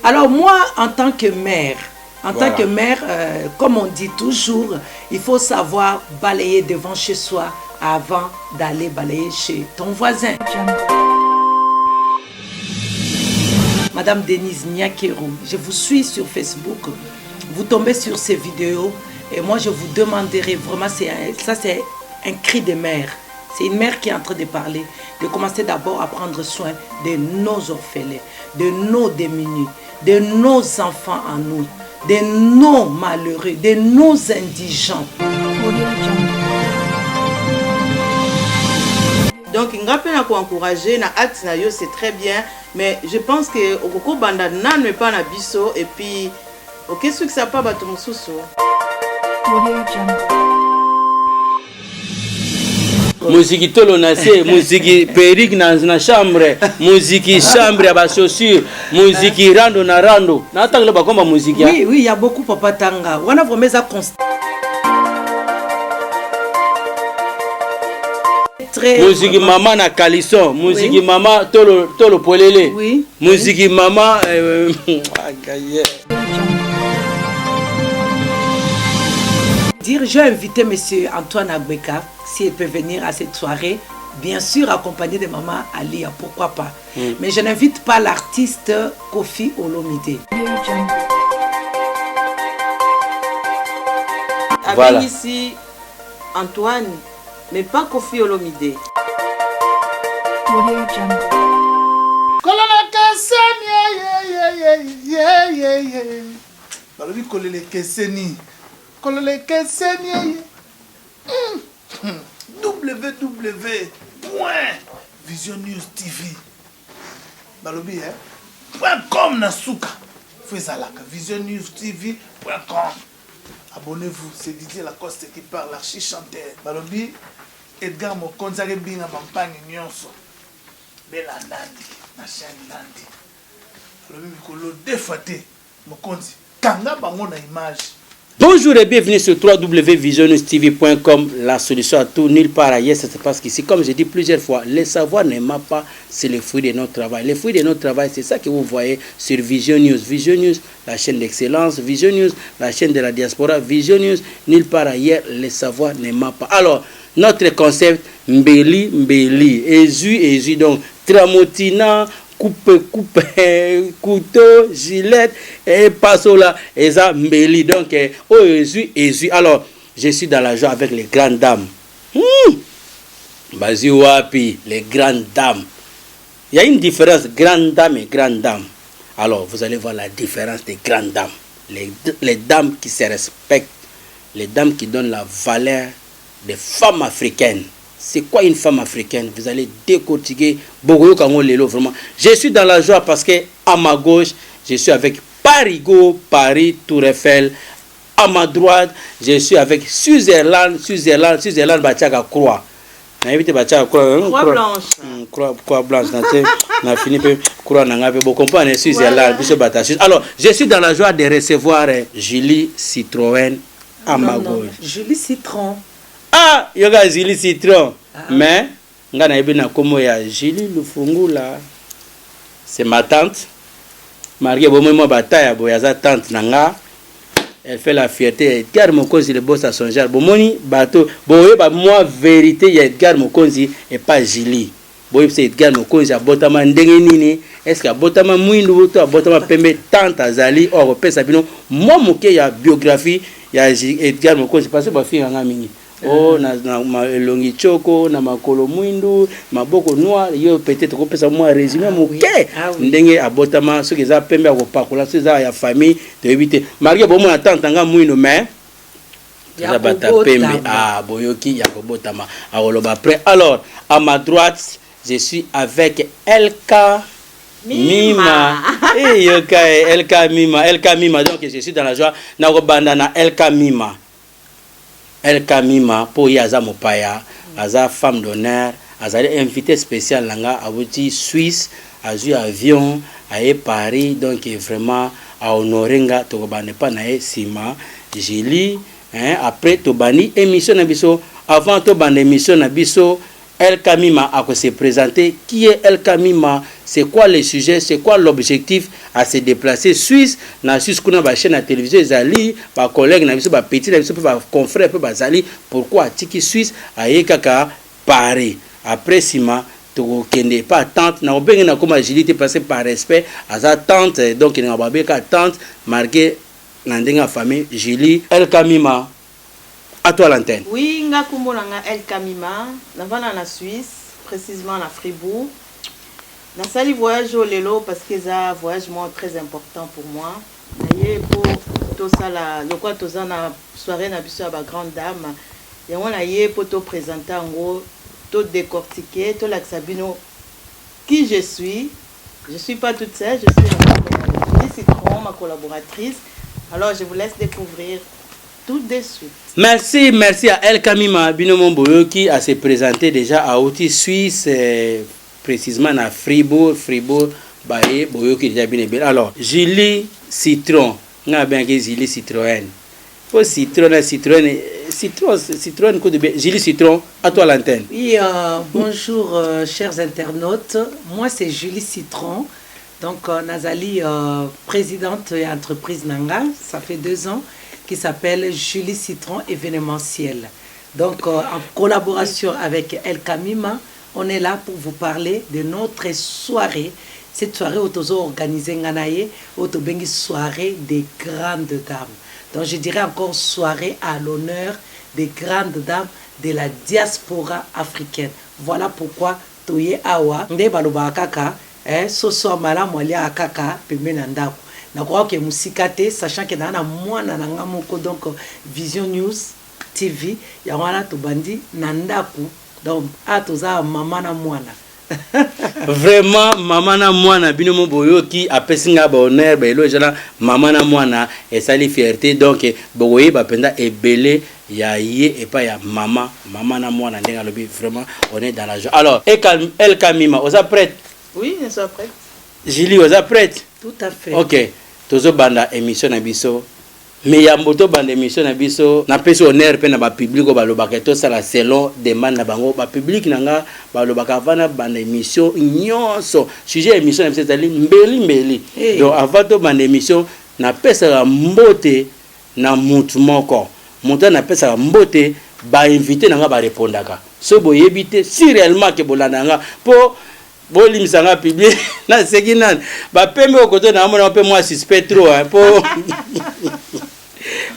Alors moi, en tant que mère, comme on dit toujours, il faut savoir balayer devant chez soi avant d'aller balayer chez ton voisin. Madame Denise Nyakeru, je vous suis sur Facebook, vous tombez sur ces vidéos et moi je vous demanderai vraiment, c'est un cri de mère. C'est une mère qui est en train de parler, de commencer d'abord à prendre soin de nos orphelins, de nos démunis, de nos enfants en nous, de nos malheureux, de nos indigents. Donc, on a encouragé, c'est très bien, mais je pense que Okoko Banda n'est pas na biso et puis ok, ce que ça pas bato mususu. Musique tolo nase, musique perruque na chambre, musique chambre à bas chaussures, musique rando na rando. Na tangla ba komba musique. Oui, il y a beaucoup papa tanga. On a vraiment ça constant. Musique maman na calisson, musique oui. Maman tolo polele. Oui. Musique oui. Maman j'ai invité monsieur Antoine Agbeka s'il peut venir à cette soirée, bien sûr accompagné de maman Alia, pourquoi pas. Mais je n'invite pas l'artiste Kofi Olomide. Avec ici Antoine, mais pas Kofi Olomide. www.visionnews.com nasuka fezalaka visionnews.tv.com. Abonnez-vous, c'est Didier Lacoste qui parle, l'archi-chanteur. Balobi, Edgar Mokonzi binga mampagne nyonso. Bela Nandi, na chaîne Nandi. Balobi mikolo défaté Mokonzi. Kanga bango na image. Bonjour et bienvenue sur www.visionnews.tv.com. La solution à tout, nulle part ailleurs, ça se passe qu'ici. Comme je dis plusieurs fois, le savoir ne ment pas, c'est le fruit de notre travail. Le fruit de notre travail, c'est ça que vous voyez sur Vision News. Vision News, la chaîne d'excellence. Vision News, la chaîne de la diaspora. Vision News, nulle part ailleurs, le savoir ne ment pas. Alors, notre concept, Mbeli, Mbeli, Ezu, donc Tramotina, coupe, couteau, gilet, et pasola, et ça, mbeli. Donc, oh, Ezu. Alors, je suis dans la joie avec les grandes dames. Bazi wapi, les grandes dames. Il y a une différence, grande dame et grande dame. Alors, vous allez voir la différence des grandes dames. Les dames qui se respectent, les dames qui donnent la valeur des femmes africaines. C'est quoi une femme africaine? Vous allez décortiquer Bogoyo Kango Lelo, vraiment. Je suis dans la joie parce que à ma gauche, je suis avec Parigo, Paris, Tour Eiffel. À ma droite, je suis avec Suzerland, Bachaka Croix. Croix blanche. Croix blanche. On a fini par Croix Nangabe. Vous comprenez, Suzerland, alors, je suis dans la joie de recevoir Julie Citroën à ma gauche. Julie Citron. Ah, yoga Julie Citron. Mais, ngana ebina komo ya Julie Lufungula. C'est ma tante. Marie bomo mo bataya boyaza tante nanga. Elle fait la fierté. Edgar Mokonzi le boss à son genre. Bomoni bateau. Boye ba moi vérité ya Edgar Mokonzi et pas Julie. Boye c'est Edgar Mokonzi a botama ndenge nini. Est-ce que botama mwindu to botama pembe tante azali or pesa bino moi moke ya biographie ya Edgar Mokonzi parce que ba fi nga mingi. Oh, na longi choko, na makolo mwindu, maboko noir, yo peut-être ko pesa moi résumé moké. Ndenge abotama ce que za pembe ko pakola ce za ya famille de éviter. Marie bomo na tantanga mwindu mais ya bata pembe boyoki ya ko botama awoloba après. Alors, à ma droite, je suis avec LK Mima. Eh yoka LK Mima. Donc je suis dans la joie na ko banda na LK Mima. LK Mima, pour Yaza Mopaya, Aza femme d'honneur, Aza invité spécial Langa, Abouti Suisse, Azu avion, à Paris, donc vraiment à Honorenga, Tobane Panae, Sima, Julie, après Tobani, émission Nabiso, avant Tobane émission Nabiso, El Kamima a se présenter. Qui est El Kamima? C'est quoi le sujet? C'est quoi l'objectif à se déplacer Suisse? Na Suisse kuna ba chaîne à télévision Zali, ba collègue na biso ba petit na biso ba confrère ba Zali. Pourquoi tiki Suisse aye kaka Paris? Après sima to kende pas tante na obenge na comme agilité passer par respect à sa tante, donc il n'a pas ka tante marqué na famille Julie El Kamima. À toi l'antenne. Oui, nga kumbona nga El Kamima, navana na Suisse, précisément na Fribourg. Na sali voyage au lelo parce que c'est un voyage très important pour moi. Naye pour tout ça là, le quoi tout ça na soirée na biso ba grande dame. Et on a yé pour te présenter en gros, tout décortiquer, tout l'axabino qui je suis. Je suis pas toute seule, je suis avec Citron, ma collaboratrice. Alors je vous laisse découvrir tout de suite. Merci à El Kamima Binomo Boyo qui a se présenté déjà à Outil Suisse, précisément à Fribourg, Baye, Boyo qui déjà bien. Alors, Julie Citron, on a bien que Julie Citroën. Pour Citroën, Julie Citron, à toi l'antenne. Oui, bonjour chers internautes. Moi c'est Julie Citron. Donc Nazali, présidente et entreprise Nanga, ça fait 2 ans, qui s'appelle Julie Citron événementiel. Donc en collaboration avec El Kamima, on est là pour vous parler de notre soirée. Cette soirée autozo organisée nganaye, autobengi soirée des grandes dames. Donc je dirais encore soirée à l'honneur des grandes dames de la diaspora africaine. Voilà pourquoi toye awa nde baloba kaka soso mala molia akaka pembe ndako. Na crois que musikate sachant que na mwana na ngamoko donc Vision News TV ya wana to bandi na ndako donc atoza mama na mwana. Vraiment maman na mwana binomo boyo qui apesinga ba honneur ba elo jala maman na mwana et sali fierté donc boye ba penda et belé ya yé et pas ya maman na mwana ndenga lobi vraiment on est dans la joie. Alors El Kamima osa prête? Oui, je suis prête. Julie osa prête? Tout à fait. OK. Tozo banda émission na biso. Mais ya moto banda émission na biso na pesi honneur pe na ba public ba lobaka to sala selon demande na bango ba public nanga ba lobaka vana banda émission nyonso sujet émission na biso tali mbeli donc avant to banda émission na pesa la mbote na mutu moko monta na pesa la mbote ba invité nanga ba répondaka so boyebite si réellement que bolanda nga po bolimisanga public na sekinan ba pembe okoto na mona pe moi suspect trop hein po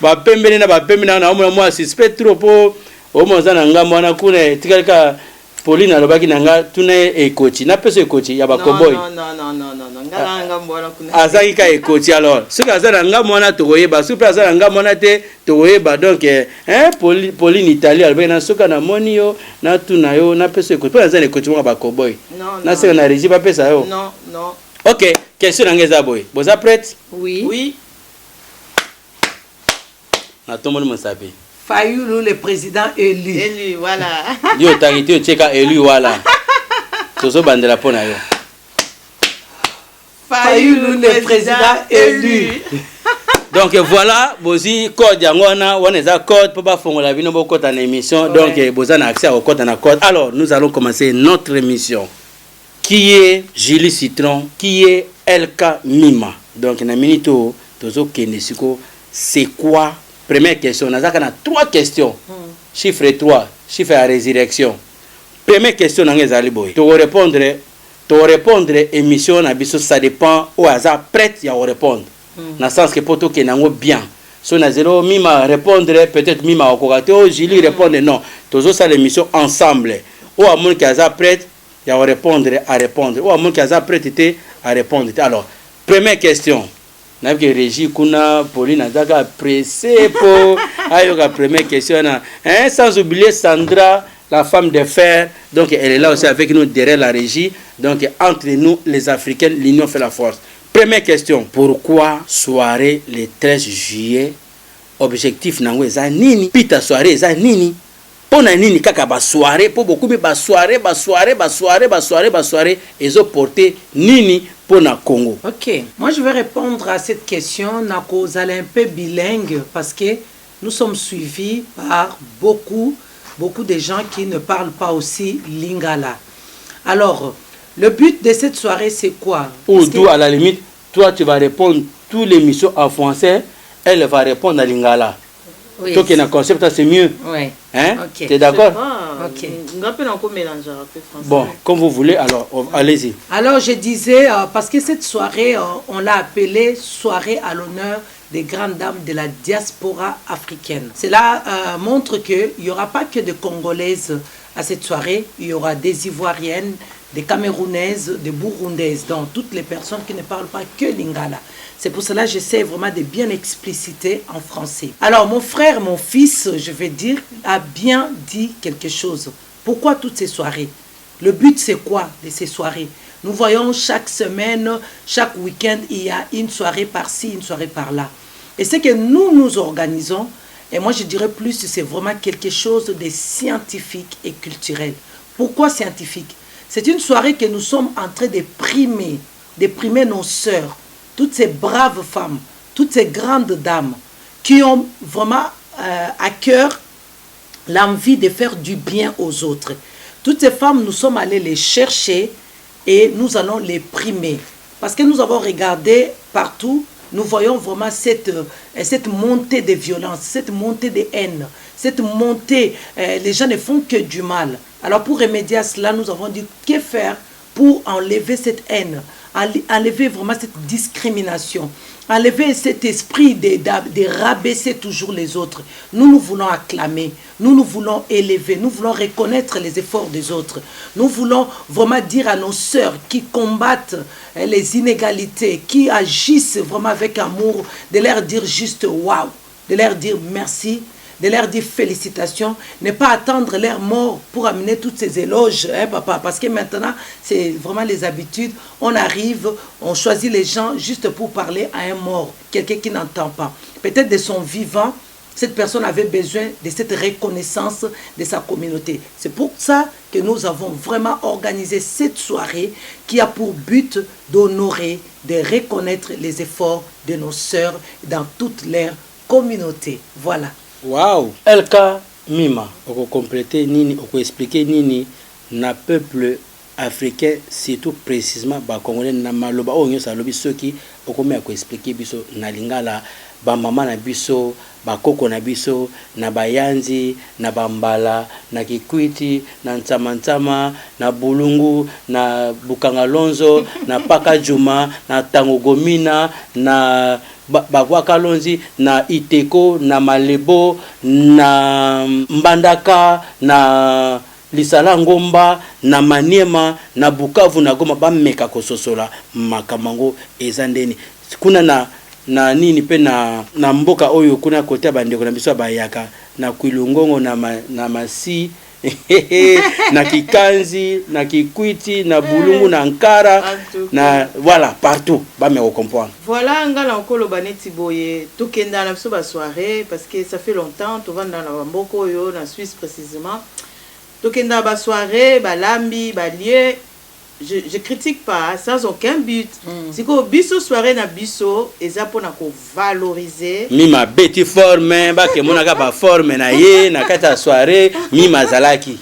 ba pembe na moi suspect trop po o moza na nga mwana kuna tikalika Pauline alobaki nanga tune ekoti na peso ekoti ya ba cowboy non ngala mwana kuna azaki ka ekoti alors soki azana nga mwana tokoyeba soki azana nga mwana te tokoyeba donc Pauline Italie alobaki na soka na moni yo na tuna yo na peso ekoti po azana ekoti mwa ba cowboy na seka na régie ba pesa yo non OK question na ngeza boy boza prête? Oui na tomoni mosapi Fayoulou, le président élu. Élu, voilà. Yo tarité tcheka élu voilà. Tozo bandela pona yo. Fayoulou, le président élu. Donc voilà, bozi code yangona, oneza code pour pas fongola vino boko ta émission. Donc boza na accès au code na code. Alors, nous allons commencer notre émission. Qui est Julie Citron? Qui est El Kamima? Donc na minito tozo kenesiko, c'est quoi? Première question, on a 3 questions. Chiffre 3, chiffre à résurrection. Première question, on a boy. Tu répondre émission na biso ça dépend au hasard prête à répondre. Dans le sens que poto que nango bien. Si on a 0 mima répondre peut-être mima au Julie répondre non. Toujours ça l'émission ensemble. Ou à mon hasard prête à répondre Ou à mon hasard prête à répondre. Alors, première question. Na que régie kuna Pauline azaka pressé pour ayoka première question sans oublier Sandra la femme de fer donc elle est là aussi avec nous derrière la régie donc entre nous les Africains l'union fait la force. Première question, pourquoi soirée le 13 juillet objectif nango eza nini pita soirée eza nini pona nini kaka ba soirée pour beaucoup ba soirée ezo porter nini pour na Congo. OK, moi je vais répondre à cette question na cause un peu bilingue parce que nous sommes suivis par beaucoup beaucoup de gens qui ne parlent pas aussi lingala. Alors, le but de cette soirée, c'est quoi? Ou tout à la limite, toi tu vas répondre toutes les missions en français, elle va répondre à lingala. Oui, toi qui es un concept, c'est mieux. Oui. Hein? Ok. Tu es d'accord? Ok. Bon, comme vous voulez, alors allez-y. Alors je disais, parce que cette soirée, on l'a appelée soirée à l'honneur des grandes dames de la diaspora africaine. Cela montre qu'il n'y aura pas que des Congolaises à cette soirée, il y aura des Ivoiriennes, des Camerounaises, des Burundaises, donc toutes les personnes qui ne parlent pas que lingala. C'est pour cela que j'essaie vraiment de bien expliciter en français. Alors mon frère, mon fils, je vais dire, a bien dit quelque chose. Pourquoi toutes ces soirées? Le but c'est quoi de ces soirées? Nous voyons chaque semaine, chaque week-end, il y a une soirée par-ci, une soirée par-là. Et ce que nous organisons, et moi je dirais plus, c'est vraiment quelque chose de scientifique et culturel. Pourquoi scientifique? C'est une soirée que nous sommes en train de primer nos sœurs, toutes ces braves femmes, toutes ces grandes dames qui ont vraiment à cœur l'envie de faire du bien aux autres. Toutes ces femmes, nous sommes allés les chercher et nous allons les primer. Parce que nous avons regardé partout, nous voyons vraiment cette montée de violence, cette montée de haine, cette montée, les gens ne font que du mal. Alors pour remédier à cela, nous avons dit que faire pour enlever cette haine, enlever vraiment cette discrimination, enlever cet esprit de rabaisser toujours les autres. Nous voulons acclamer, nous voulons élever, nous voulons reconnaître les efforts des autres. Nous voulons vraiment dire à nos sœurs qui combattent les inégalités, qui agissent vraiment avec amour, de leur dire juste waouh, de leur dire merci, de leur dire félicitations, ne pas attendre leur mort pour amener toutes ces éloges, hein, papa, parce que maintenant, c'est vraiment les habitudes. On arrive, on choisit les gens juste pour parler à un mort, quelqu'un qui n'entend pas. Peut-être de son vivant, cette personne avait besoin de cette reconnaissance de sa communauté. C'est pour ça que nous avons vraiment organisé cette soirée qui a pour but d'honorer, de reconnaître les efforts de nos sœurs dans toute leur communauté. Voilà. Waouh! Elka Mima, on compléter nini, on expliquer nini na peuple africain, surtout précisément ba congolais na maloba o nyo sa lobi soki okomi ko expliquer biso na lingala ba mama na biso ba koko na biso na bayanzi na bambala na kikwiti na ntsama na bulungu na bukangalonzo na pakajuma na tangogomina na Kalonzi, na Iteko, na Malebo, na Mbandaka, na Lisala Ngomba, na Maniema, na Bukavu, na Goma, ba meka kososola makamango ezandeni. Kuna na nini pe na mboka oyo kuna kote bandeko na biso bayaka na Kwilungongo na Masi na Kikanzi, na Kikwiti, na Bulungu, na Ankara, na voilà partout. Ba me comprendre. Voilà, ngala okolo baneti boye. Tokenda na biso ba soirée parce que ça fait longtemps to vanda na mboko yo na Suisse précisément. Tokenda ba soirée, ba lambi, ba lieu. Je critique pas sans aucun but. C'est que biso soirée na biso eza pona ko valoriser. Mima beti forme ba ke monaka ba forme na ye na kata soirée mima zalaki.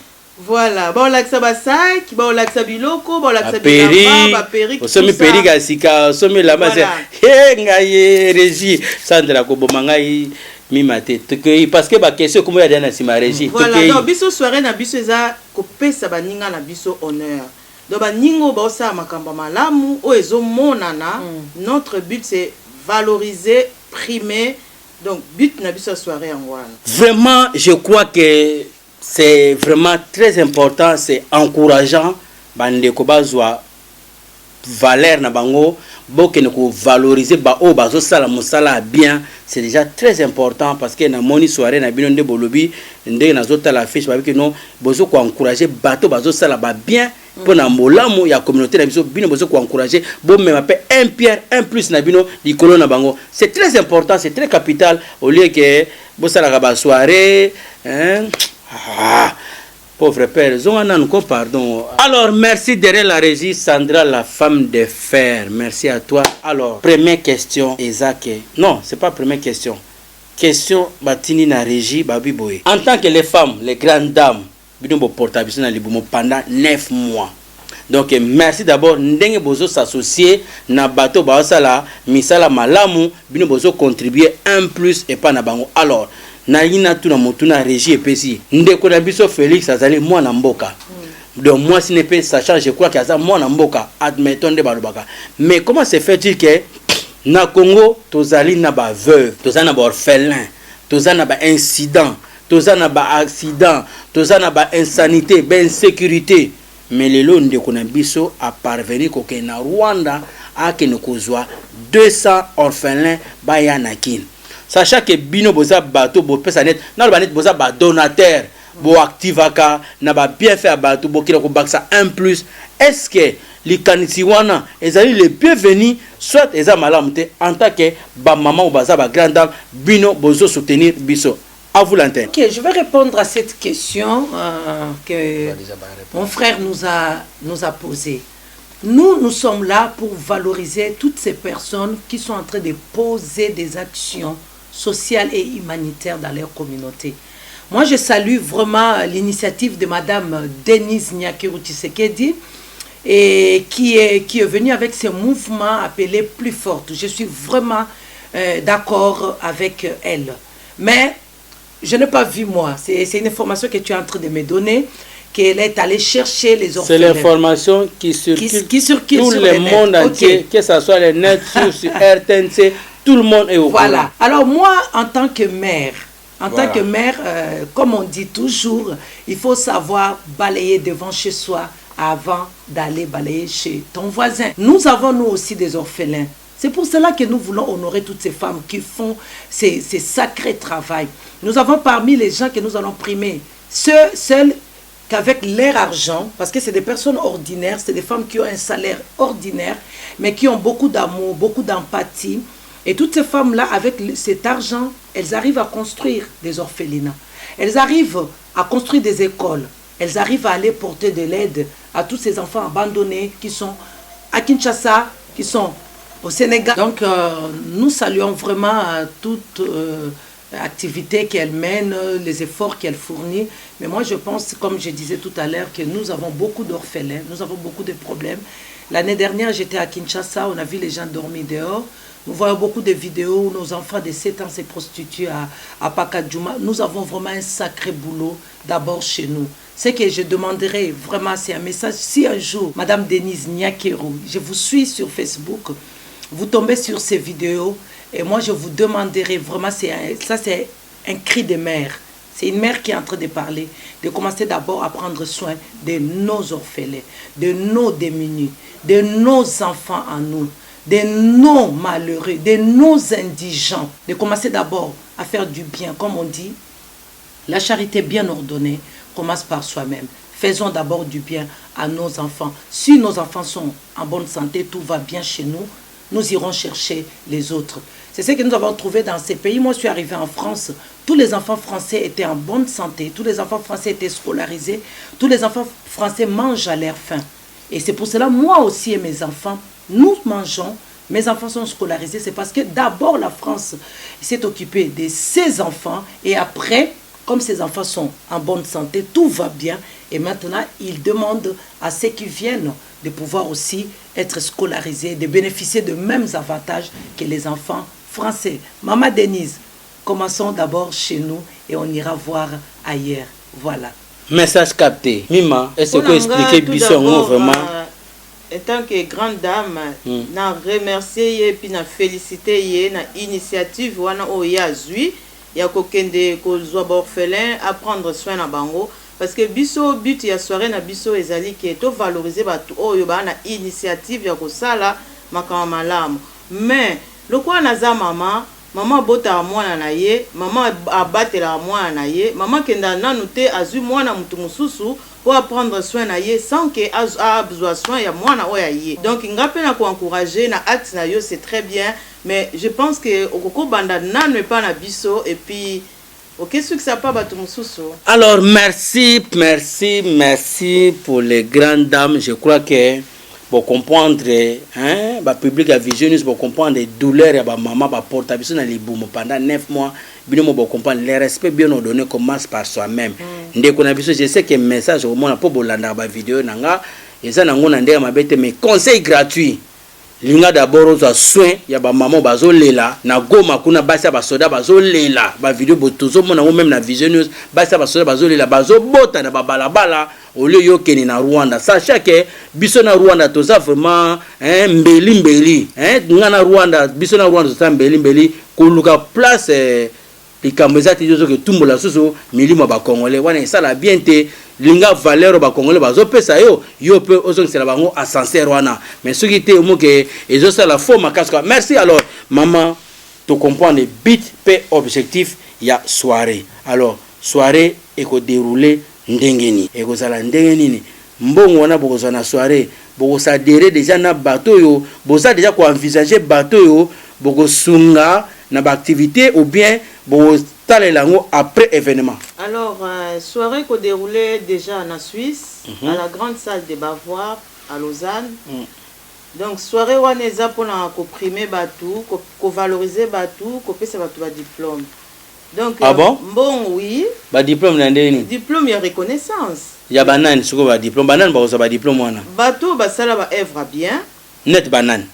Voilà, bon laksa ba sac, bon laksa biloko, bon laksa bilamba, ba peri. Osomi peri ga sika, osomi lamba se he ngaye régie Sandra ko bomangai mima te parce que ba question comme ya na sima régie. Voilà, donc biso soirée na biso eza ko pesa ba ninga na biso honneur. Donc, notre but c'est valoriser, primer. Donc, but na biso soirée en wana. Vraiment, je crois que c'est vraiment très important, c'est encourageant. Bande ko bazwa valeur na bango, bokene ko valoriser ba o bazo sala musala bien, c'est déjà très important parce que na moni soirée na bino nde bolobi nde na zota la fiche ba que non bozo ko encourager bato bazo sala ba bien. Pour na molamu ya communauté na biso bino bozo ko encourager bo même appel un pierre un plus na bino likolo na bango, c'est très important, c'est très capital au lieu que bo sala ba soirée hein. Pauvre père, pardon. Alors, merci derrière la régie, Sandra, la femme de fer. Merci à toi. Alors, première question, Isaac. Non, c'est pas première question. question batini na régie babi boye. En tant que les femmes, les grandes dames, bino bo portable na libumo pendant 9 mois. Donc merci d'abord ndenge bozo s'associer na bato baosala misala malamu bino bozo contribuer un plus et pas na bango. Alors na yina tu na motu na régie epesi ndeko na biso Félix azali mwana mboka. Donc moi si ne pas sachant je crois qu'il y a mwana mboka admettons de balobaka. Mais comment se fait-il que na Congo tozali na ba veuve, tozali na ba orphelin, tozali na ba incident, tozali na ba accident, tozali na ba insanité, ba insécurité. Mais les lots de Konabiso a parvenu qu'au na Rwanda a que nous causons 200 orphelins bayanakin. Sachant que bino boza bateau bo pesa net, na ba net boza ba donateur, bo activaka na ba bien fait bateau bo kila ko baksa un plus. Est-ce que les kanisiwana ezali les bienvenus soit eza malamte en tant que ba maman ou baza ba grande dame bino bozo soutenir biso. À vous l'antenne. Ok, je vais répondre à cette question que mon frère nous a posée. Nous sommes là pour valoriser toutes ces personnes qui sont en train de poser des actions sociales et humanitaires dans leur communauté. Moi, je salue vraiment l'initiative de Madame Denise Nyakeru Tshisekedi et qui est venue avec ce mouvement appelé Plus Forte. Je suis vraiment d'accord avec elle. Mais je n'ai pas vu moi, c'est une information que tu es en train de me donner, qu'elle est allée chercher les orphelins. C'est l'information qui circule, qui circule tout sur le monde entier, que ce soit les net, sur RTNC, tout le monde est au courant. Voilà. Alors moi, en tant que mère, comme on dit toujours, il faut savoir balayer devant chez soi avant d'aller balayer chez ton voisin. Nous avons nous aussi des orphelins. C'est pour cela que nous voulons honorer toutes ces femmes qui font ces sacrés travaux. Nous avons parmi les gens que nous allons primer, seuls qu'avec leur argent, parce que c'est des personnes ordinaires, c'est des femmes qui ont un salaire ordinaire, mais qui ont beaucoup d'amour, beaucoup d'empathie. Et toutes ces femmes-là, avec cet argent, elles arrivent à construire des orphelinats. Elles arrivent à construire des écoles. Elles arrivent à aller porter de l'aide à tous ces enfants abandonnés qui sont à Kinshasa, qui sont au Sénégal. Donc, nous saluons vraiment toute activité qu'elle mène, les efforts qu'elle fournit. Mais moi, je pense, comme je disais tout à l'heure, que nous avons beaucoup d'orphelins, nous avons beaucoup de problèmes. L'année dernière, j'étais à Kinshasa, on a vu les gens dormir dehors. Nous voyons beaucoup de vidéos où nos enfants de 7 ans se prostituent à Pakadjouma. Nous avons vraiment un sacré boulot d'abord chez nous. Ce que je demanderais vraiment, c'est un message. Si un jour, Madame Denise Nyakeru, je vous suis sur Facebook, vous tombez sur ces vidéos et moi je vous demanderai vraiment, c'est un cri de mère. C'est une mère qui est en train de parler, de commencer d'abord à prendre soin de nos orphelins, de nos démunis, de nos enfants en nous, de nos malheureux, de nos indigents. De commencer d'abord à faire du bien, comme on dit, la charité bien ordonnée commence par soi-même. Faisons d'abord du bien à nos enfants. Si nos enfants sont en bonne santé, tout va bien chez nous, nous irons chercher les autres. C'est ce que nous avons trouvé dans ces pays. Moi, je suis arrivée en France. Tous les enfants français étaient en bonne santé. Tous les enfants français étaient scolarisés. Tous les enfants français mangent à leur faim. Et c'est pour cela, moi aussi et mes enfants, nous mangeons. Mes enfants sont scolarisés. C'est parce que d'abord, la France s'est occupée de ses enfants. Et après, comme ces enfants sont en bonne santé, tout va bien. Et maintenant, ils demandent à ceux qui viennent de pouvoir aussi être scolarisés, de bénéficier de mêmes avantages que les enfants français. Maman Denise, commençons d'abord chez nous et on ira voir ailleurs. Voilà. Message capté. Mima, est-ce que vous expliquez Bissongo vraiment? En tant que grande dame, na remercier et puis na féliciter yé na initiative wana oya zui ya kokende kozwa orphelin à prendre soin na bango. Parce que biso but ya soirée na biso ezali ke to valoriser batu oyo ba na initiative ya kosala makama malamu. Mais lokwa naza mama bota mwana na ye, mama abatela mwana na ye, mama kenda nanu te azui mwana mutu mususu pour prendre soin na ye sans que a besoin soin ya mwana oya ye. Donc ngape na ko encourager na acte na yo c'est très bien, mais je pense que okoko banda nanu pas na biso et puis ok, ce que ça pas bateau mususu. Alors merci pour les grandes dames. Je crois que pour comprendre hein ba public à visionneuse pour comprendre les douleurs ya ba maman ba porte biso na libumu pendant 9 mois bino mo pour comprendre les respects bien donné commence par soi-même ndeko na biso je sais que message au monde pour bolanda ba vidéo nanga eza nango na ndenge mabete mais conseil gratuit linga d'abord aux soins ya ba maman bazo lela na goma kuna basi ba soda bazo lela ba vidéo botozo mona même na visionneuse basi ba soda bazo lela bazo bota na ba balabala au lieu yo keni na Rwanda sachez que biso na Rwanda toza vraiment mbeli ngana Rwanda biso na Rwanda toza mbeli koluka place likambo eza te que tumbola susu milimo ba congolais wana esala bien te linga valeur ba congolais bazopesa yo pe ozongisela bango ascenseur wana mais ce qui était au mot que ezosala faux makasi. Merci. Alors maman to comprendre le but pe objectif ya soirée. Alors soirée eko dérouler ndengeni ekozala ndengeni mbongo wana bokozala na soirée bokosadere déjà na bateau yo boza déjà ko envisager bateau yo bokosunga na ba activité ou bien botalela après événement. Alors soirée ko déroulée déjà en Suisse à la grande salle des Bavois à Lausanne. Donc soirée wana eza pona ko primer bateau ko valoriser bateau ko pesa bateau ba diplôme. Donc bon oui ba diplôme na ndeni diplôme ya reconnaissance ya banane siko ba diplôme banane ba ko ba diplôme wana bateau ba sala ba œuvre bien net banane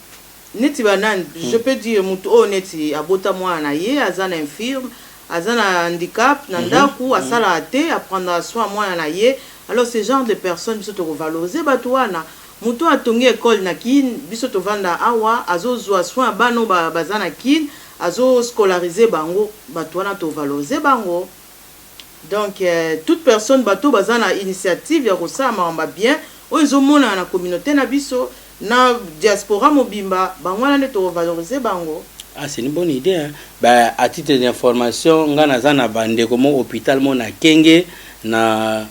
je peux dire mutu neti abota mwana ye azana infirme azana handicap na ndaku asala te apprendre soin mwana na ye. Alors ce genre de personnes biso to valoriser bateau wana mutu atongi école na kin biso to vanda awa azozwa soin bano bazana kin azo scolariser bango bateau wana to valoriser bango. Donc toute personne bateau bazana initiative ya kosala mamba bien oyo mona na communauté na biso na diaspora mobimba bango wana to valoriser bango. Ah, c'est une bonne idée hein? Bah, à titre d'information ngana zana bande comme hôpital mona kenge na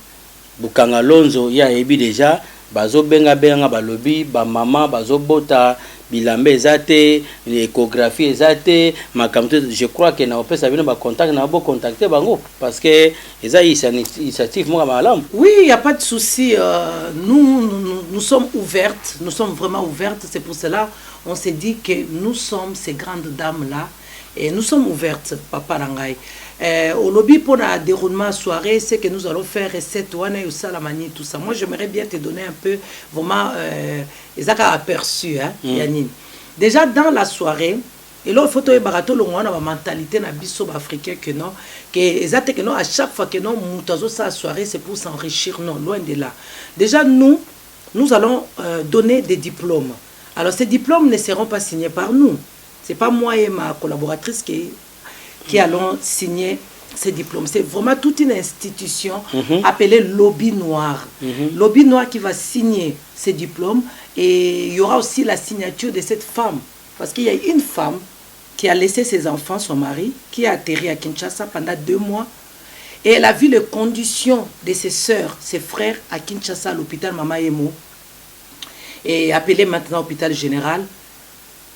Bukanga Lonzo ya ebi déjà bazo benga balobi ba mama bazo bota bilambe ezate l'échographie ezate makamto. Je crois que na opesa bino ba contact na bo contacter bango parce que eza initiative mo malam. Oui, il y a pas de souci, nous sommes ouvertes, nous sommes vraiment ouvertes, c'est pour cela on s'est dit que nous sommes ces grandes dames là et nous sommes ouvertes papa Rangai. Au lobby pour le déroulement soirée, c'est que nous allons faire recette tout ça. Moi, j'aimerais bien te donner un peu vraiment aperçu, hein, Yanine. Déjà dans la soirée, et là, il faut que barato le la mentalité na biso africain que non, que non à chaque fois que non mutazo sa soirée c'est pour s'enrichir, non, loin de là. Déjà nous allons donner des diplômes. Alors ces diplômes ne seront pas signés par nous. C'est pas moi et ma collaboratrice qui allons signer ces diplômes. C'est vraiment toute une institution appelée Lobby Noir. Lobby Noir qui va signer ces diplômes. Et il y aura aussi la signature de cette femme. Parce qu'il y a une femme qui a laissé ses enfants, son mari, qui a atterri à Kinshasa pendant 2 mois. Et elle a vu les conditions de ses sœurs, ses frères à Kinshasa, à l'hôpital Mama Emo. Et appelé maintenant hôpital général.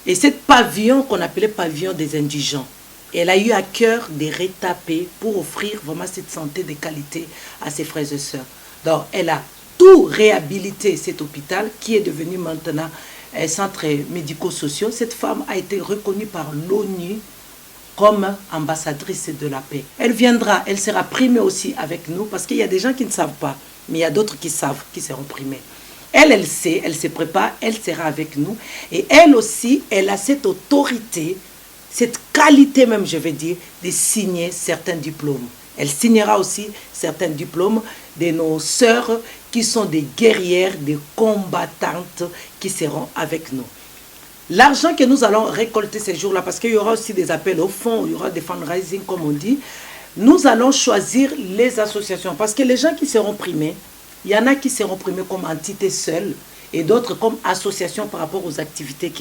Et cette pavillon qu'on appelait pavillon des indigents. Elle a eu à cœur de retaper pour offrir vraiment cette santé de qualité à ses frères et sœurs. Donc, elle a tout réhabilité, cet hôpital, qui est devenu maintenant un centre médico-social. Cette femme a été reconnue par l'ONU comme ambassadrice de la paix. Elle viendra, elle sera primée aussi avec nous, parce qu'il y a des gens qui ne savent pas, mais il y a d'autres qui savent, qui seront primés. Elle sait, elle se prépare, elle sera avec nous. Et elle aussi, elle a cette autorité, cette qualité même, je vais dire, de signer certains diplômes. Elle signera aussi certains diplômes de nos sœurs qui sont des guerrières, des combattantes qui seront avec nous. L'argent que nous allons récolter ces jours-là, parce qu'il y aura aussi des appels au fonds, il y aura des fundraising comme on dit, nous allons choisir les associations. Parce que les gens qui seront primés, il y en a qui seront primés comme entité seule et d'autres comme association par rapport aux activités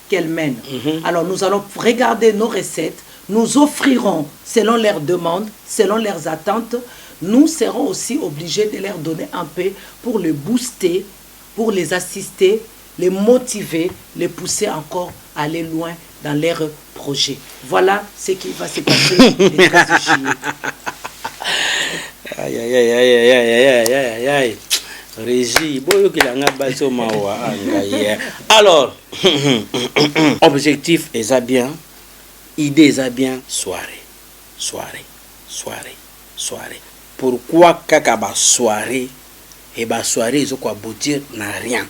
qu'elles mènent. Alors nous allons regarder nos recettes, nous offrirons selon leurs demandes, selon leurs attentes. Nous serons aussi obligés de leur donner un peu pour les booster, pour les assister, les motiver, les pousser encore à aller loin dans leurs projets. Voilà ce qui va se passer le 13 juillet. Aïe, aïe, aïe, aïe, aïe, aïe, aïe, aïe. Régie, boyo kilanga baso mawa angaye. Alors, objectif est bien, idée est bien, soirée. Pourquoi kaka ba soirée et ba soirée ils ont quoi aboutir n'a rien.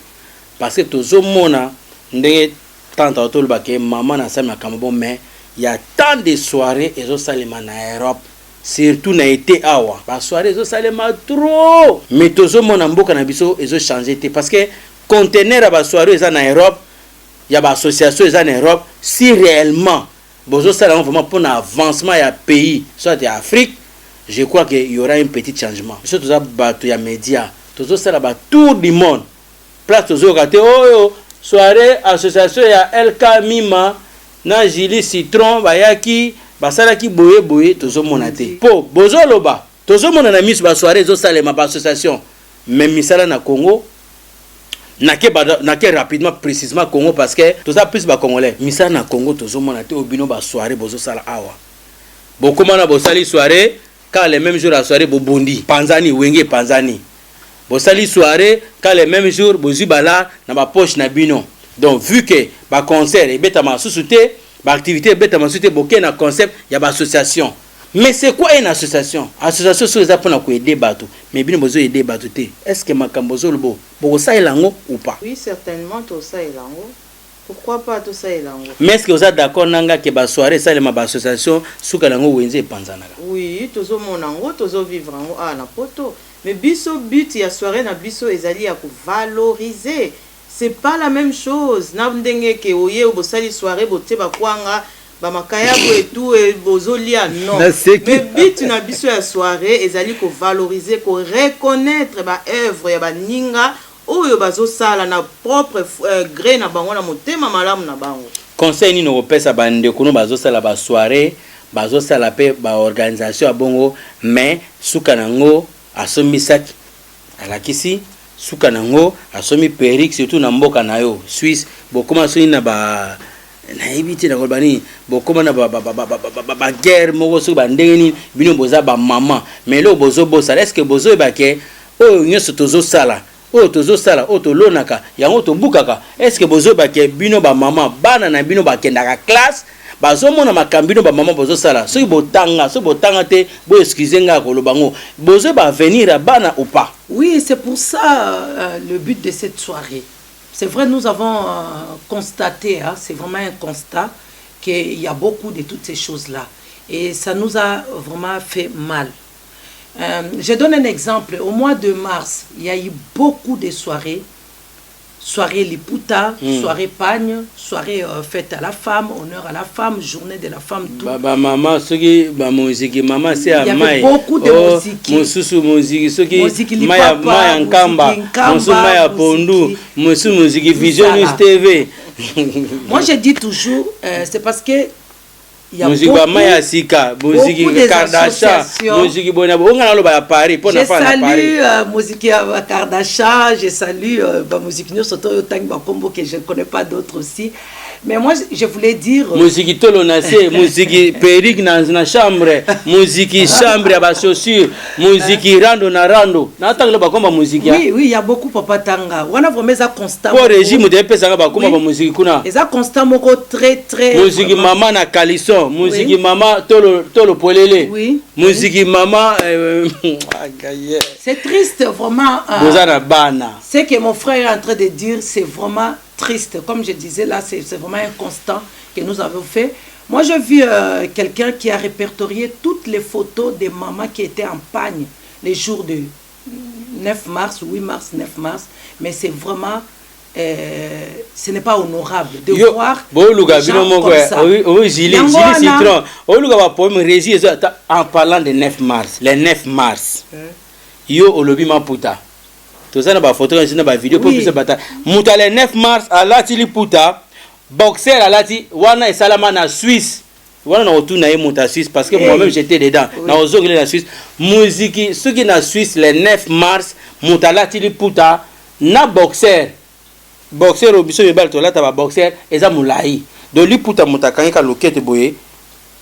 Parce que tozo mona ndenge tante autour ke maman na sami kamabo mais il y a tant de soirées ils ont salima na Europe. Surtout na été awa ba soirée ils ont salima trop. Mais tozo mona mboka na biso ils ont changé parce que conteneur ba soirée ils en Europe, il y a ba association ils en Europe si réellement bozo sala vraiment pour un avancement ya pays soit de Afrique. Je crois qu'il y aura un petit changement. Je suis il y a médias. Tout ça là tour du monde. Place aux autres. Oh soirée association il y a LK Mima na Jili Citron bayaki basalaki boye tout ça monaté. Po bozo loba. Tout ça mona na mis ba soirée zo salema ba association. Même misala na Congo. Nake rapidement précisément Congo parce que tout ça plus ba congolais. Misala na Congo tout ça monaté obino ba soirée bozo sala awa. Beaucoup mana bo sali soirée quand les mêmes jours la soirée bobondi panzani wenge panzani bosali soirée quand les mêmes jours bozibala na ba poche na bino. Donc vu que ba concert et beta ma sous-souté ba activité beta ma sous-souté boké na concept ya ba association. Mais c'est quoi une association? Association sur les apona ko aider bato mais bino bozo aider bato té. Est-ce que makambo zo lobo boko sa elango ou pas? Oui, certainement to sa elango. Pourquoi pas tout ça elango? Mais est-ce que vous êtes d'accord nanga que ba soirée ça ma association suka lango wenze panzanaka? Oui, tozo monango, tozo vivre ngo na poto. Mais biso but ya soirée na biso ezali ya ko valoriser. C'est pas la même chose. Na ndenge ke oye bosali soirée bote ba kwanga ba makaya bo et tout et bozolia non. Mais but na biso ya soirée ezali ko valoriser, ko reconnaître ba œuvre ya ba ninga. Oyo bazo sala na propre gré na bango na motema malamu na bango. Conseil ni no pesa bande kuno bazo sala ba soirée, bazo sala pe ba organisation abongo mais suka nango asomi sak alakisi suka nango asomi perique surtout na mboka na yo Suisse bokoma soni na ba na ibiti na kolbani bokoma na ba guerre moko so ba ndenge ni bino boza ba maman mais lo bozo bosa est-ce que bozo ba ke oyo nyoso tozo sala o tozo sala o to lonaka yango to bukaka est-ce que bozo ba ke bino ba maman bana na bino ba kendaka classe bazo mona makambino ba maman bozo sala so botanga te bo excuser nga ko lobango bozo ba venir à bana ou pas? Oui, c'est pour ça le but de cette soirée. C'est vrai, nous avons constaté, hein, c'est vraiment un constat qu'il y a beaucoup de toutes ces choses-là et ça nous a vraiment fait mal. Je donne un exemple. Au mois de mars, il y a eu beaucoup de soirées. Soirée Liputa, soirée Pagne, soirée fête à la femme, honneur à la femme, journée de la femme, tout. Maman, ce qui est musique, maman, c'est à Maï. Il y avait beaucoup de musique. Moussousou musique, ce qui est Maya Nkamba, Moussou Maya Pondou, Moussou musique, Vision News TV. Moi, je dis toujours, c'est parce que il y a musique Maya Sika, musique Kardashian, musique Bonabo, on a le à Paris, pour je salue musique Kardashian, je salue musique New Soto Tang Bakombo que je ne connais pas d'autres aussi. Mais moi je voulais dire musique Tolonacé, musique Perique dans la chambre, musique chambre à bas chaussures, musique rando na rando. N'attends le bakomba musique. Oui, oui, il y a beaucoup papa tanga. On a vraiment ça constant. Pour régime de pesa bakomba musique kuna. Et ça constant moko très très. Musique maman na calisson, musique maman tolo polele. Oui. Musique maman c'est triste vraiment. Ce que mon frère est en train de dire, c'est vraiment triste. Comme je disais là, c'est vraiment un constat que nous avons fait. Moi, j'ai vu quelqu'un qui a répertorié toutes les photos des mamans qui étaient en pagne les jours de 9 mars, 8 mars, 9 mars. Mais c'est vraiment, ce n'est pas honorable de voir des gens comme ça. Oui, Gilles Citron. En parlant de 9 mars, les 9 mars, yo olobi maputa. Tout ça, na photo, na vidéo pour plus bataille. Muta le 9 mars à la Tiliputa, boxer à la wana et salama na Suisse. Wana na autour na muta Suisse parce que moi-même j'étais dedans. Na ozongile na Suisse. Musique, ceux qui na Suisse le 9 mars, muta la Tiliputa na boxer. Boxer au biso yebal to la ta boxer eza mulai. Do liputa muta kanga lokete boye.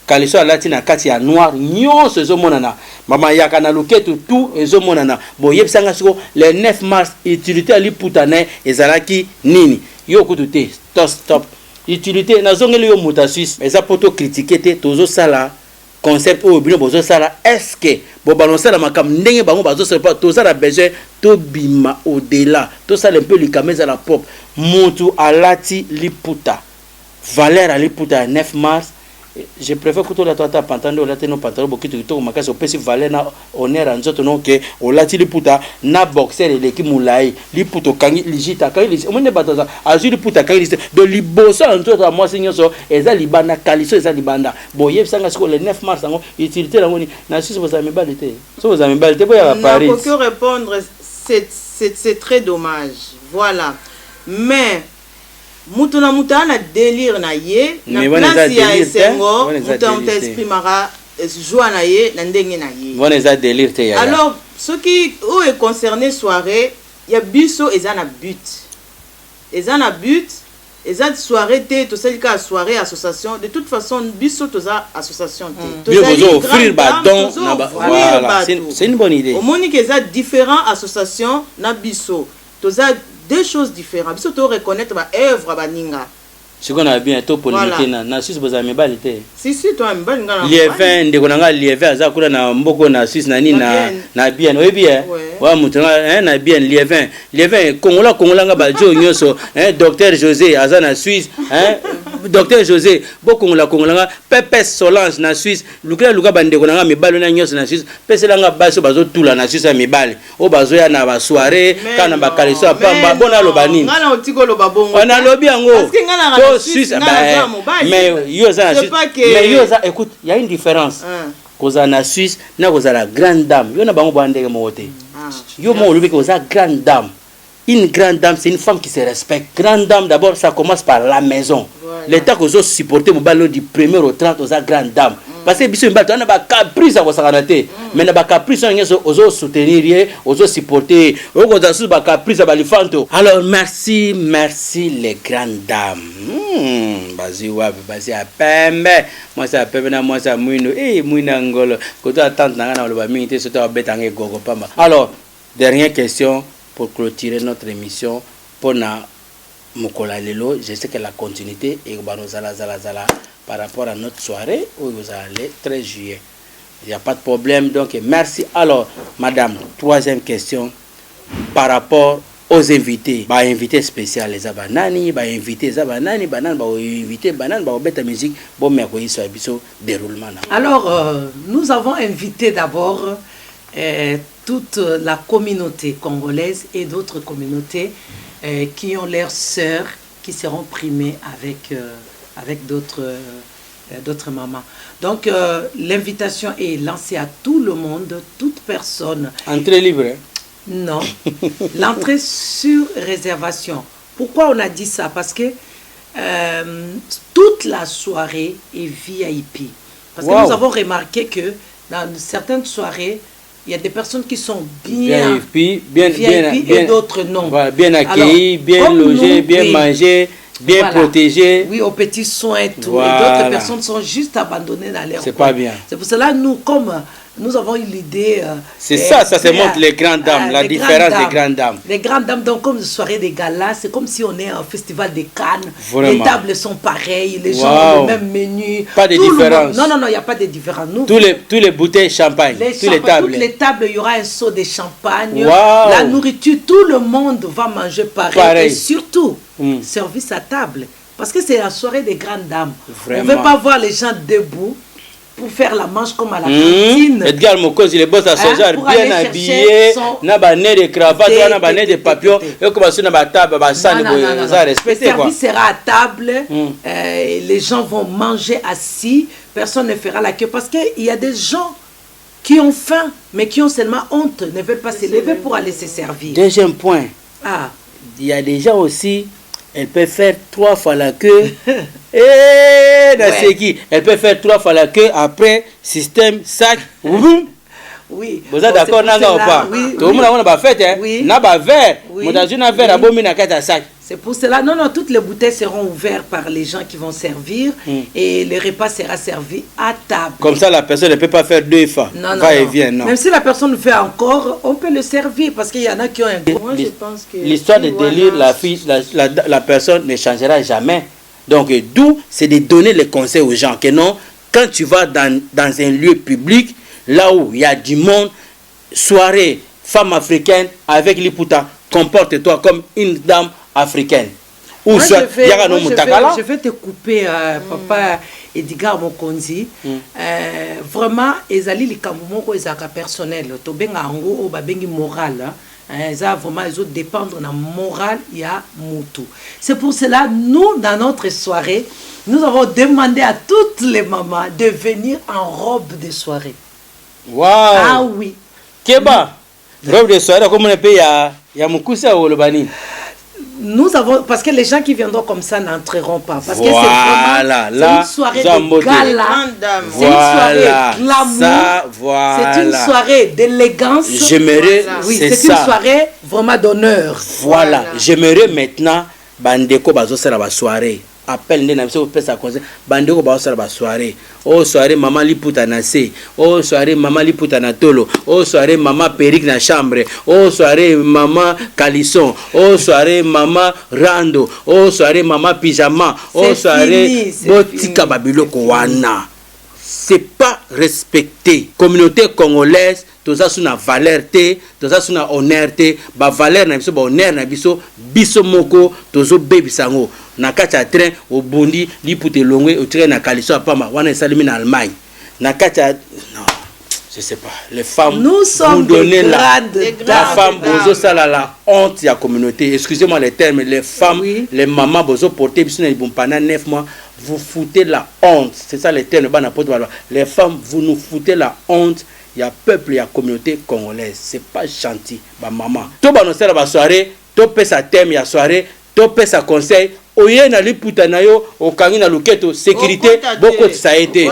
kaliso alati na kati ya noir nyonso ezomonana mama yaka na loketo tout ezomonana boyebisanga siko le 9 mars utilité ya liputa na ye ezalaki nini yo kutu te stop utilité nazongeli yo moto ya Suisse eza po to critiquer te tozosala concept oyo bino bozosala est-ce que bobalonsala makambo ndenge bango bazosala pa tozala besoin tobima au-delà tosala un peu likama ezala propre motu alati liputa valeur à liputa ya 9 mars. Je préfère que tu la tata pantande ou la teno pantalon beaucoup de temps makas au pesi valer na honneur en zoto non que o lati liputa na boxer et l'équipe moulai liputo kangi ligita kangi on ne bataza azuli liputa kangi de liboso en zoto moi seigneur so eza libanda kaliso eza libanda boye sanga siko le 9 mars ngo utilité la ngoni na sisi vous avez balité so vous avez balité pour ya Paris. Pour que répondre c'est très dommage. Voilà. Mais Mutuna na délire na ye na place ya esengo muta exprimera joie na ye na ndenge na ye bon eza délire te ya alors ce qui est concerné soirée ya biso eza na but eza soirée te to selika soirée association de toute façon biso toza association te toza offrir badon na voilà c'est une bonne idée au monique eza différent association na biso toza deux choses différentes. Biso to reconnaître ba œuvre baninga. Ce qu'on a bien to polémique na Suisse boza mebalite. Si toi mebalinga na. Lievin ndeko nanga lievin aza kula na mboko na Suisse na nini na bien. Oui bien. Wa mutanga na bien lievin Kongola nga ba jo nyoso docteur José aza na Suisse docteur José Kongola nga Pepe Solange na Suisse luka bandeko nanga mibalo na nyoso na Suisse pesela nga baso bazo tula na Suisse mibale o bazo ya na ba soirée kana ba kaliso apamba bona loba nini ngana otiko loba bongo on a lobi yango parce que ngana na Suisse mais yo za mais yo za écoute il y a une différence koza na Suisse na koza la grande dame yo na bango bandeke mote yo mo lobi koza grande dame. Une grande dame, c'est une femme qui se respecte. Grande dame, d'abord, ça commence par la maison. Voilà. L'État que vous supportez, vous du 1er au 30, vous êtes grande dame. Parce que vous avez un caprice à votre santé. Mais vous avez un caprice à vous soutenir, vous supporter, vous avez un caprice à vous. Alors, merci les grandes dames. Basi à Pembe. Moi, c'est à Pembe, moi, c'est à Mouino. Mouino Angolo. Quand tu attends, tu as le minute, c'est à Bétangé Gogo Pamba. Alors, dernière question. Pour clôturer notre émission, pour na Mokola Lelo, je sais que la continuité est par rapport à notre soirée où vous allez 13 juillet. Il n'y a pas de problème, donc merci. Alors, madame, troisième question, par rapport aux invités, invités spéciaux, les abanani, invités zabanani, invités banane, bête musique, bon mercredi sur le déroulement. Alors, nous avons invité d'abord toute la communauté congolaise et d'autres communautés qui ont leurs sœurs qui seront primées avec d'autres mamans. Donc l'invitation est lancée à tout le monde, toute personne. Entrée libre? Non, l'entrée sur réservation. Pourquoi on a dit ça? Parce que toute la soirée est VIP. Parce que nous avons remarqué que dans certaines soirées, il y a des personnes qui sont bien VIP et d'autres non. Voilà, bien accueillis, bien logés, bien mangés, bien protégés. Oui, aux petits soins et tout. Voilà. Et d'autres personnes sont juste abandonnées dans leur coin. C'est pas bien. C'est pour cela nous, comme nous avons eu l'idée... c'est ça se montre les grandes dames, la différence des grandes dames. Les grandes dames, donc comme une soirée des galas, c'est comme si on est au festival de Cannes. Vraiment. Les tables sont pareilles, les gens ont le même menu. Pas de différence. Non, il n'y a pas de différence. Nous, tous les bouteilles champagne, toutes les tables, il y aura un seau de champagne. La nourriture, tout le monde va manger pareil. Et surtout, service à table. Parce que c'est la soirée des grandes dames. Vraiment. On ne veut pas voir les gens debout pour faire la manche comme à la cantine. Edgar Mokos, il est boss à ce genre, bien habillé, n'a pas nez de cravate, n'a pas nez de papillon, et comme ça, n'a pas table, ça, le service sera à table, les gens vont manger assis, personne ne fera la queue, parce qu'il y a des gens qui ont faim, mais qui ont seulement honte, ne veulent pas se lever pour aller se servir. Deuxième point, il y a des gens aussi, elle peut faire 3 fois la queue. Elle peut faire 3 fois la queue après système sac. Oui. Vous êtes d'accord, Nanga ou pas? Tout le monde a fait, hein? N'a pas verre. Mon dans une affaire, à bon, mina kata sac. C'est pour cela, non, toutes les bouteilles seront ouvertes par les gens qui vont servir et le repas sera servi à table. Comme ça, la personne ne peut pas faire 2 fois. Non, Va et vient, non. Même si la personne fait encore, on peut le servir parce qu'il y en a qui ont un goût. Moi, je pense que... L'histoire de délire, la personne ne changera jamais. Donc, d'où, c'est de donner les conseils aux gens que non, quand tu vas dans un lieu public, là où il y a du monde, soirée, femme africaine avec l'Iputa, comporte-toi comme une dame africaine. Ou je vais te couper, papa Edgar Mokonzi. Vraiment, ezali likambo moko ezaka personnel. To benga ngo o babengi moral. Ça vraiment ils ont dépendre na morale ya mutu. C'est pour cela nous dans notre soirée, nous avons demandé à toutes les mamans de venir en robe de soirée. Wow. Ah oui. Keba. Robe de soirée comme on appelle ya mukusa ou le bani. Nous avons, parce que les gens qui viendront comme ça n'entreront pas. Parce que voilà, c'est une soirée de gala. C'est une soirée glamour. C'est une soirée d'élégance. J'aimerais, oui, c'est une soirée vraiment d'honneur. Voilà. J'aimerais maintenant, bandeko bazo sera la soirée. Appelle les namis, ça conseil. Bandeko bazo sera la soirée. Oh soirée maman liputa na se. Oh soirée maman liputa na tolo. Oh soirée maman Perique na chambre. Oh soirée maman calisson. Oh soirée maman rando. Oh soirée maman pyjama. Oh soirée botika babiloko wana. C'est pas respecté. Communauté congolaise, tout ça sous la valeur, tout ça sous la honneur, ba valeur na biso, ba honneur na biso, biso moko, tozo baby sango. Na kacha train au Burundi, li pour te longwe au train na Calisso apama, wana salimi na Allemagne. Na kacha non, je sais pas. Les femmes nous sommes la femme bozo sala la honte de la communauté. Excusez-moi les termes, les femmes, les mamans bozo porter biso na pendant 9 mois. Vous foutez la honte. C'est ça le terme. Les femmes, vous nous foutez la honte. Il y a peuple, il y a communauté congolaise. C'est pas gentil. Bah maman. Tout le monde la soirée. Tout peut sa thème il y a soirée. Tout peut sa conseil. Oye na li putanayo. Okangi na luketo. Sécurité. Beaucoup ça a été.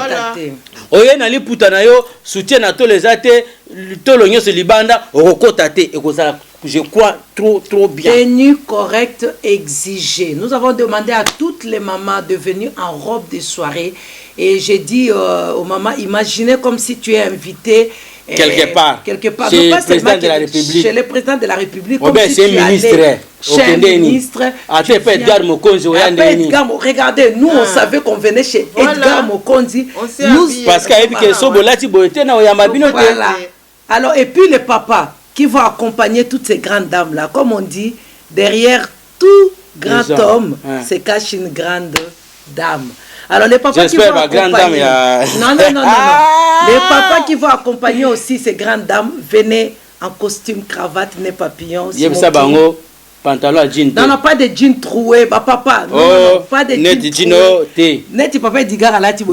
Oye na li putanayo. Soutien à tous les athées. Tout le monde se libanda. Okotate. Je crois trop bien. Tenue correcte exigée. Nous avons demandé à toutes les mamans de venir en robe de soirée. Et j'ai dit aux mamans, imaginez comme si tu es invité quelque part. Chez le président de la République. Chez le président de la République. Comme si tu allais chez un ministre. Regardez, nous on savait qu'on venait chez Edgar Mokonzi. Parce qu'il voilà. Alors, et puis le papa qui va accompagner toutes ces grandes dames-là. Comme on dit, derrière tout grand homme se cache une grande dame. Alors, les papas qui vont accompagner... Non. Les papas qui vont accompagner aussi ces grandes dames, venez en costume, cravate, nez papillon, pantalon jean. Non, pas de jean troué, papa. Non, pas de jean troué. Net papa dit gars là, tu tu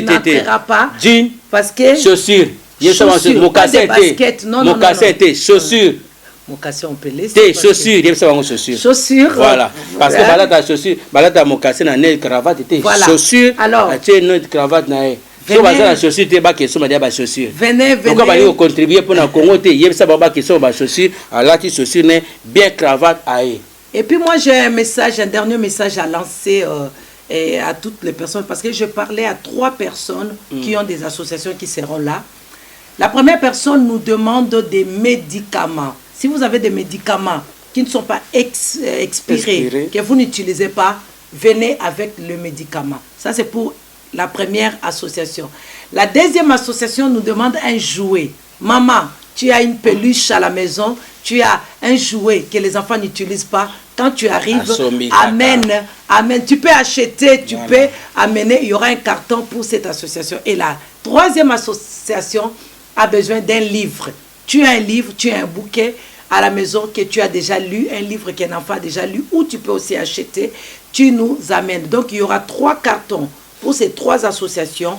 n'entreras pas. Jean, parce que... Chaussures. Mocassin, chaussures. Mocassin, on peut laisser. Chaussures. Chaussures. Voilà. Parce que balata chaussures, balata mocassin, na nez cravate, chaussures. Alors, tu as une cravate na. Si vous avez la chaussure, tu as chaussures. Venez. Donc, vous contribuer pour la Congo, tu as chaussures, alors tu chaussures, bien cravate à. Et puis moi, j'ai un dernier message à lancer à toutes les personnes, parce que je parlais à 3 personnes qui ont des associations qui seront là. La première personne nous demande des médicaments. Si vous avez des médicaments qui ne sont pas expirés, que vous n'utilisez pas, venez avec le médicament. Ça, c'est pour la première association. La deuxième association nous demande un jouet. Maman, tu as une peluche à la maison, tu as un jouet que les enfants n'utilisent pas. Quand tu arrives, amène. Tu peux acheter, tu peux amener. Il y aura un carton pour cette association. Et la troisième association a besoin d'un livre. Tu as un livre, tu as un bouquet à la maison que tu as déjà lu, un livre qu'un enfant a déjà lu, ou tu peux aussi acheter, tu nous amènes. Donc il y aura 3 cartons pour ces 3 associations,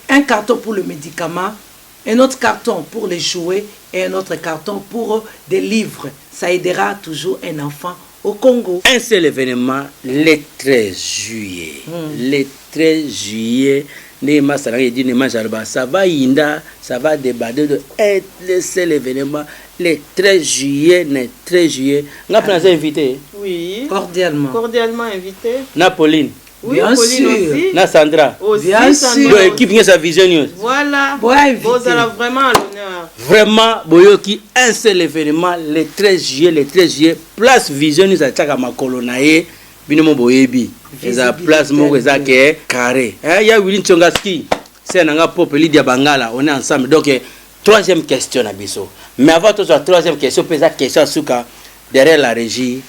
un carton pour le médicament, un autre carton pour les jouets et un autre carton pour des livres. Ça aidera toujours un enfant au Congo. Un seul événement, le 13 juillet. Le 13 juillet, ça va Inda, ça va débattre de être le seul événement le 13 juillet, le 13 juillet. On a invité. Oui. Cordialement. Cordialement invité. Pauline. Oui, bien Pauline sûr. aussi. Na Sandra. Aussi, bien Sandra sûr. L'équipe vient sa vision news. Voilà. Bon, invité. Vous allez vraiment à l'honneur. Vraiment, Boyoki, un seul événement le 13 juillet, place vision news à Tchakama Kolonae, Binomo Boyebi. Et la place Moko est carré. Il y a Willy Tchongaski. C'est un pop Lydia Bangala. On est ensemble. Donc, troisième question à Bisso. Mais avant tout ça, troisième question, peut être question Souka, derrière la régie,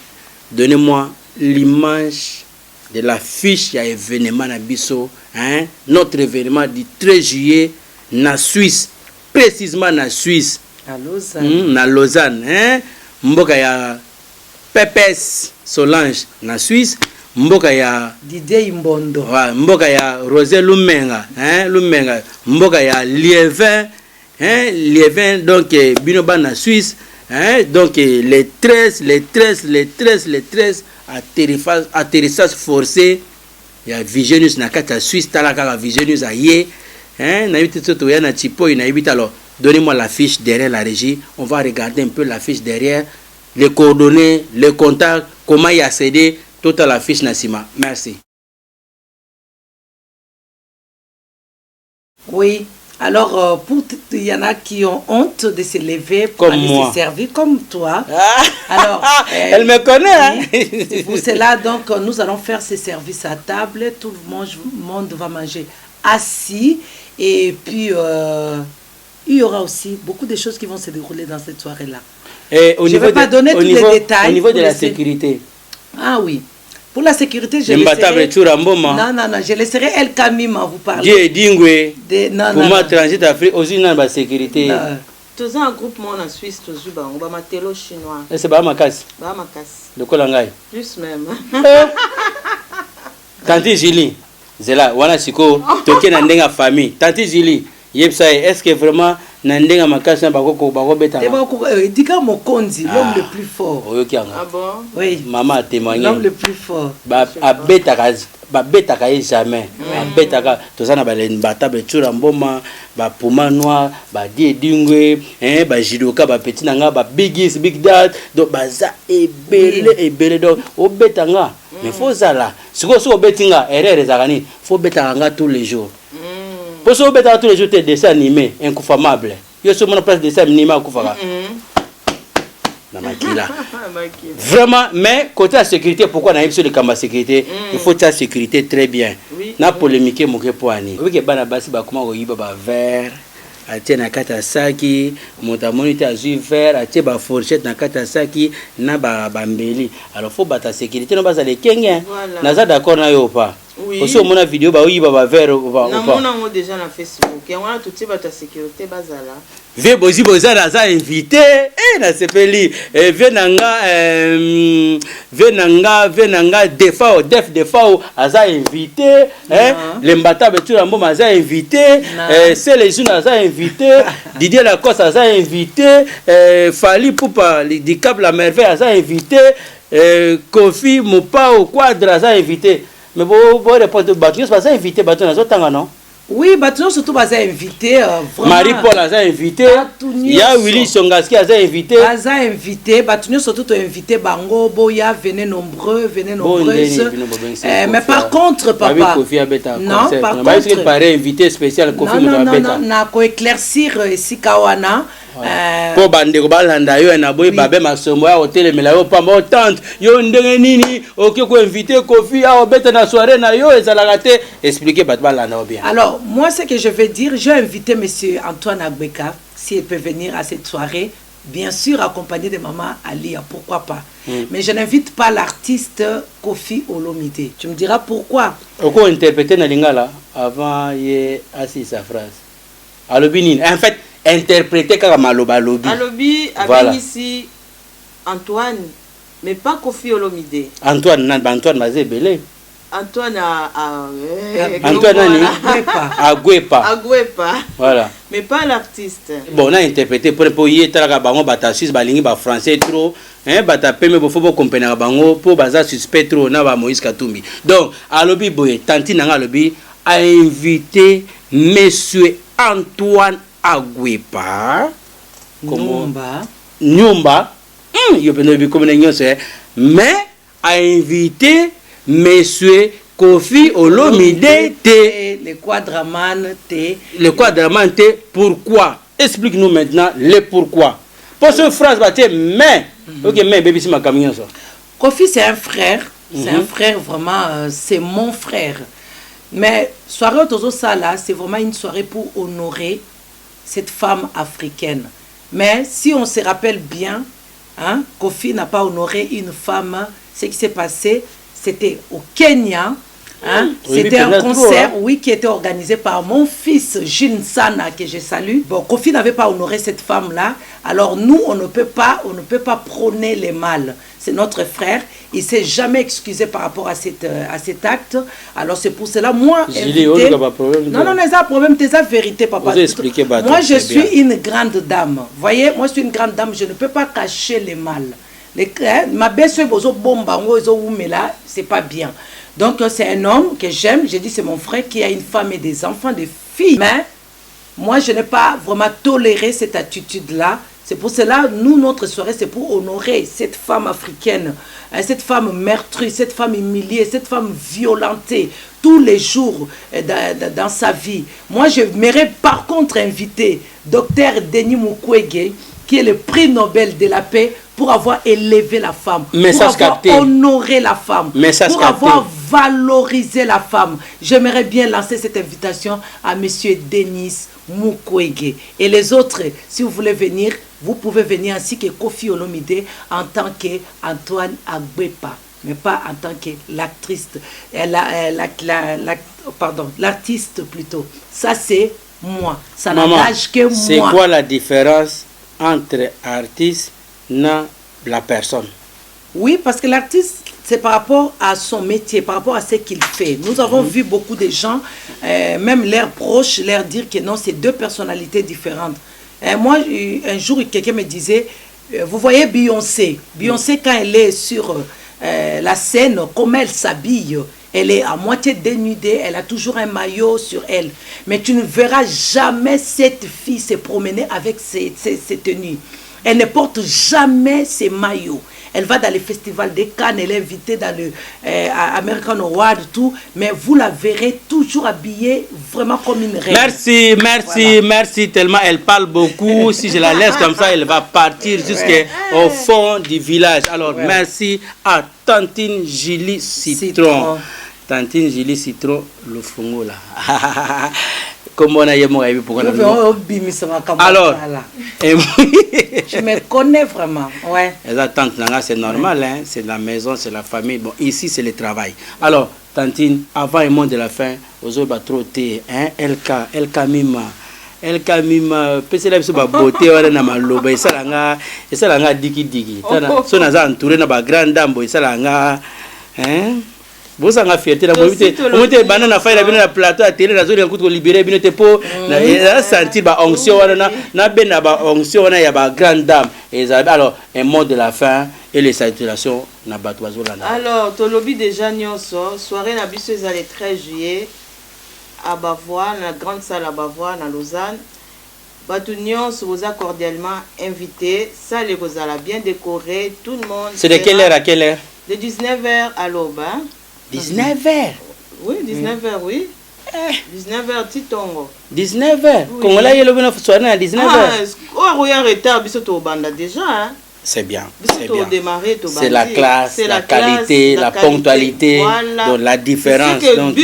donnez-moi l'image de la fiche à événement à Bisso, hein? Notre événement du 13 juillet na Suisse, précisément na Suisse. À Lausanne. Na Lausanne, hein? Mboka ya Pepes Solange na Suisse, mboka ya Didier Imbondo. Ouais, mboka ya Rosé Lumenga, hein? Lumenga, mboka ya Liévin. Hein, Liévin, donc, Binoba na Suisse, hein, donc, les 13, atterrissage forcé, il y a Vigenius na kata Suisse, talaka Vigenius a yé, hein, na yibite soto ya na Chipo, na yibite. Alors, donnez-moi la fiche derrière la régie, on va regarder un peu la fiche derrière, les coordonnées, les contacts, comment il y a accédé, toute la fiche Nassima. Merci. Oui. Alors, il y en a qui ont honte de se lever pour comme aller moi. se servir, comme toi. Ah, Alors, elle me connaît. Hein? C'est pour cela, donc, nous allons faire ce service à table. Tout le monde va manger assis. Et puis, il y aura aussi beaucoup de choses qui vont se dérouler dans cette soirée-là. Je ne vais pas donner tous les détails. Au niveau de la sécurité. Ah oui. Pour la sécurité, je laisserai... Non, je laisserai El Kamima vous parler. Dingwe. Pour moi, transit Afrique, aussi dans la sécurité. Tous un groupement en Suisse, tous on va matélo chinois. Et c'est pas ma casse. Pas ma casse. De quoi l'angai? Plus même. Tanti Zili, Zela, wana siko, toke na ndenga famille. Tanti Zili, yepsa, est-ce que vraiment Nandenga makasi na bako beta. Dika Mokonzi, l'homme le plus fort. Ah bon? Oui. Maman a témoigné. L'homme le plus fort. Babetaka jamais. Babetaka tozana balembata betura mboma, ba puma noir, ba diedingwe, ba jidoka ba petit nanga, ba bigis big dad, donc baza ebele donc obetanga. Mais faut ça là. Siko betinga erreur ezakani, faut betanga tous les jours. Pour ça, on tous les jours des dessins animés, inconformables. Je suis mon place de dessin animé à Koufara. Vraiment, mais côté la sécurité, pourquoi on a sur le camp de sécurité? Il faut la sécurité très bien. Na polémique, mon poani. Oui, que Banabasi, comment on y va vers. Atie na kata saki, montamonite azui vert, atie ba fourchette na kata saki, na ba mbeli. Alors faut battre la sécurité, non pas ça les kengen. Naza d'accord na yo pas. Oui. Aussi on a vidéo ba oui ba vert ou pas. On a déjà na Facebook. Et on a tout type de sécurité bazala. Ve bozi bozala za invité na sepeli venanga defao aza invité le mbata betu la mboma aza invité c'est les jeunes aza invité Didier Lacoste aza invité Fali Poupa du Cap la Merveille aza invité Kofi Mopao Quadra aza invité mais bon répondre battu pas invité battu na zotanga non. Oui, Batuno surtout va invité. Marie-Paul a invité. Il y a Willy Songaski a invité. Baza invité. Batuno surtout invité. Bango, Boya, venez nombreuses. Mais par contre, papa. Non, par contre. Pareil invité spécial Kofi non, na ko éclaircir ici Kawana. Po bande ko balanda yo na boy babe masombo ya hotel melayo pamba tante yo ndenge nini OK ko inviter Kofi a obeta na soirée na yo ezalaka te expliquer bat balanda bien. Alors moi ce que je veux dire, j'ai invité monsieur Antoine Agbeka s'il peut venir à cette soirée, bien sûr accompagné de maman Alia, pourquoi pas. Mais je n'invite pas l'artiste Kofi Olomide. Tu me diras pourquoi. Pourquoi interpréter na lingala avant y assis sa phrase. Alobini en fait interpréter comme Aloba Lobi. Alobi avec ici Antoine, mais pas Kofi Olomide. Antoine Mazé Belé. Antoine Antoine Agwepa. Voilà. Mais pas l'artiste. Bon, on a interprété pour y être là bango bata suisse balingi ba français trop hein bata peme bo faut comprendre bango pour baza suspect trop na ba Moïse Katumbi. Donc alobi boye tanti nanga alobi a invité monsieur Antoine Agwepa Nyumba yo peno bi comme nyonso mais a invité monsieur Kofi Olomide T. Le quadraman T. Le quadraman T, pourquoi? Explique-nous maintenant le pourquoi. Pour cette phrase, mais. Ok, mais baby, c'est ma camion ça. Kofi, c'est un frère. C'est un frère vraiment, c'est mon frère. Mais soirée autour ça là, c'est vraiment une soirée pour honorer cette femme africaine. Mais si on se rappelle bien, hein, Kofi n'a pas honoré une femme. Ce qui s'est passé, c'était au Kenya. Hein? C'était un concert, oui, qui était organisé par mon fils Gilles Sana, que je salue. Bon, Kofi n'avait pas honoré cette femme-là. Alors nous, on ne peut pas prôner les mal. C'est notre frère. Il s'est jamais excusé par rapport à cet acte. Alors c'est pour cela, moi, invité... Non, c'est un problème, c'est la vérité, papa. Moi, je suis une grande dame. Vous voyez, moi, je suis une grande dame. Je ne peux pas cacher les mal. Ma belle-soeur, c'est pas bien. Donc c'est un homme que j'aime, j'ai dit c'est mon frère qui a une femme et des enfants, des filles. Mais moi je n'ai pas vraiment toléré cette attitude-là. C'est pour cela, nous, notre soirée, c'est pour honorer cette femme africaine, cette femme meurtrie, cette femme humiliée, cette femme violentée tous les jours dans sa vie. Moi je m'aimerais par contre inviter Dr Denis Mukwege, qui est le prix Nobel de la paix, pour avoir élevé la femme, pour avoir honoré la femme, pour avoir valorisé la femme. J'aimerais bien lancer cette invitation à monsieur Denis Mukwege. Et les autres, si vous voulez venir, vous pouvez venir ainsi que Kofi Olomide en tant qu'Antoine Agwepa, mais pas en tant que l'actrice, l'artiste plutôt. Ça c'est moi, ça n'engage que moi. C'est quoi la différence entre artiste et la personne? Oui, parce que l'artiste, c'est par rapport à son métier, par rapport à ce qu'il fait. Nous avons vu beaucoup de gens, même leurs proches, leur dire que non, c'est deux personnalités différentes. Moi, un jour, quelqu'un me disait, vous voyez Beyoncé, quand elle est sur la scène, comme elle s'habille, elle est à moitié dénudée, elle a toujours un maillot sur elle. Mais tu ne verras jamais cette fille se promener avec ses tenues. Elle ne porte jamais ses maillots. Elle va dans les festivals de Cannes, elle est invitée dans le American Award, tout. Mais vous la verrez toujours habillée vraiment comme une reine. Merci tellement. Elle parle beaucoup. Si je la laisse comme ça, elle va partir jusqu'au fond du village. Alors, merci à Tantine Julie Citron. Tantine Julie Citron, le fungo là. Comment on a eu mon avis pour alors, je me connais vraiment. Ouais. C'est normal, hein? C'est la maison, c'est la famille. Bon, ici c'est le travail. Alors, Tantine, avant le monde de la fin, aux autres trop thé, hein? LK Mima. LK Mima, peut-être que la beauté, on a ma lobe, et ça l'a digi. So naza entouré na ba grande dame, et ça l'a, hein? Vous avez fierté la mobilité. On était banane à faire la plateau à télé, la zone de libérer, bien était pour sentir ba onction, na ben ba onction, na ya ba grande dame. Alors un mot de la fin et les salutations na batoizo là. Alors tolobi déjà nyonso soirée na biso le 13 juillet à Bavois, la grande salle à Bavois na Lausanne. Batu nyonso vous a cordialement invité, ça les vous a bien décoré, tout le monde. C'est de quelle heure à quelle heure? De 19h à l'aube. 19h. Oui, 19h, oui. 19h, Titongo. 19h. Quand on a eu le soirée à 19h. Oh, il y a un retard, biso banda déjà. Hein? C'est bien. C'est la classe, la qualité, la ponctualité, voilà. Donc la différence. Donc,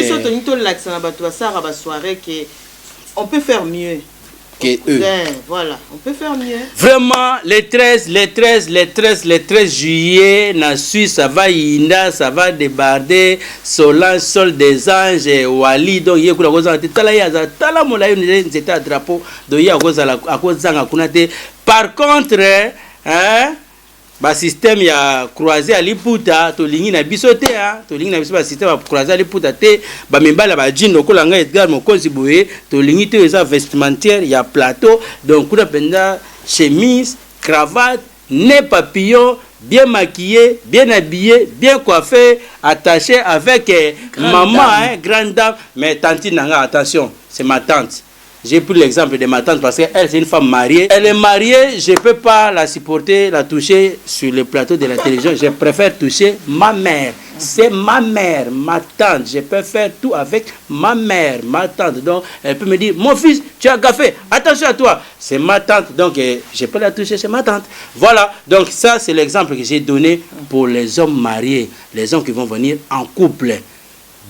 on peut faire mieux. Que eux. Voilà, on peut faire mieux. Vraiment, les 13 juillet, na Suisse, ça va Inda, ça va débarder, Solange, Sol des Anges, Wali, donc il y a quoi c'était un drapeau, donc il y a quoi par contre, hein, ba système ya croisé à liputa to lingi na biso te to lingi na biso ba système ya croisé à liputa te ba membala ba jean lokola nga Edgar Mokonzi boye to lingi te eza vestimentaire ya plateau donc kuna penda chemise cravate nez papillon bien maquillé, bien habillé, bien coiffé, attaché avec maman, grande dame. Mais tante Nanga, attention, c'est ma tante. J'ai pris l'exemple de ma tante parce qu'elle, c'est une femme mariée. Elle est mariée, je ne peux pas la supporter, la toucher sur le plateau de la télévision. Je préfère toucher ma mère. C'est ma mère, ma tante. Je peux faire tout avec ma mère, ma tante. Donc, elle peut me dire, mon fils, tu as café, attention à toi. C'est ma tante, donc je peux la toucher, c'est ma tante. Voilà, donc ça, c'est l'exemple que j'ai donné pour les hommes mariés, les hommes qui vont venir en couple,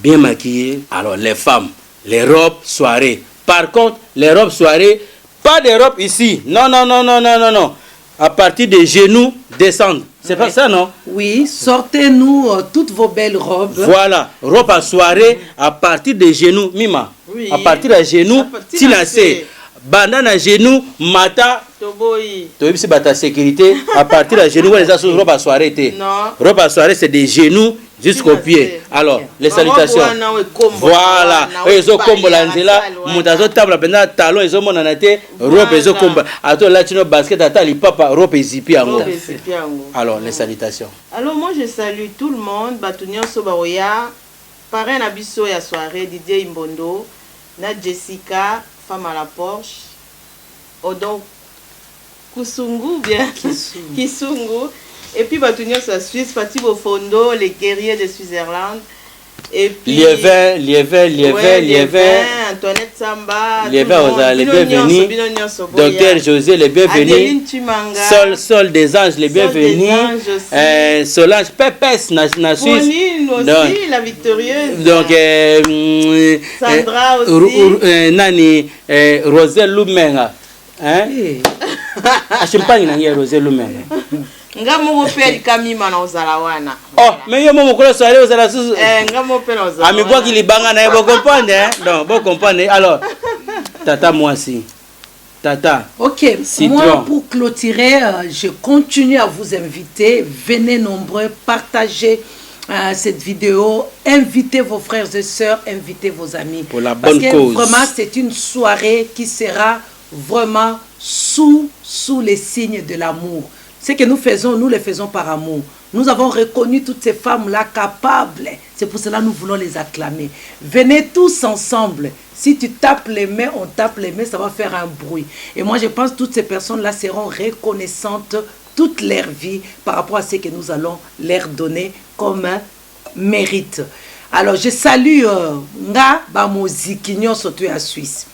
bien maquillés. Alors, les femmes, les robes soirées. Par contre, les robes soirées, pas de robes ici. Non, non, non, non, non, non, non. À partir des genoux, descendre. C'est pas ça, non? Oui, sortez-nous toutes vos belles robes. Voilà, robe à soirée à partir des genoux, Mima. Oui. À partir des genoux, Tinasé. Bandana à genoux, Mata. Toboyi. Tu sais, ta sécurité. À partir des genoux, les assos, robe à soirée. Non. Robe à soirée, c'est des genoux jusqu'aux pieds. Alors, les salutations. Voilà. Ils ont combo l'anzela. Moutazo table, pendant talon, ils ont mon anate. Robe, ils ont combo. Attends, là, tu n'as basket, attends, les papa, robe et zipi. Alors, les salutations. Alors, moi, je salue tout le monde. Batunion Sobaroya, parrain Abisso et à soirée, Didier Imbondo, na Jessica, femme à la Porsche, Odon Kusungu, bien, Kisungu. Et puis, Batunion sur la Suisse, Fatih Bofondo, les guerriers de Switzerland. Et puis, Liévin, Antoinette Samba, Liévin, les bienvenus. Docteur José, les bienvenus. Sol des anges, les bienvenus. Solange Pépès, Pauline aussi, la victorieuse. Donc, Sandra aussi. Nani, Roselle Lumenga. Hein? Je ne sais pas Roselle Lumenga. Nga mo peli kamima na ozalawana. Oh, mais yo mo ko soirée ozala sous. Nga mo peli ozalawana. Ami quoi qui libanga na vous comprendre hein? Donc, vous comprenez. Alors, tata moi aussi. Tata. OK, Citron. Moi pour clôturer, je continue à vous inviter, venez nombreux, partagez cette vidéo, invitez vos frères et sœurs, invitez vos amis pour la bonne parce que cause. Vraiment, c'est une soirée qui sera vraiment sous les signes de l'amour. Ce que nous faisons, nous le faisons par amour. Nous avons reconnu toutes ces femmes-là capables. C'est pour cela que nous voulons les acclamer. Venez tous ensemble. Si tu tapes les mains, on tape les mains, ça va faire un bruit. Et moi, je pense que toutes ces personnes-là seront reconnaissantes toute leur vie par rapport à ce que nous allons leur donner comme mérite. Alors, je salue Nga Bamozikinyo surtout à Suisse.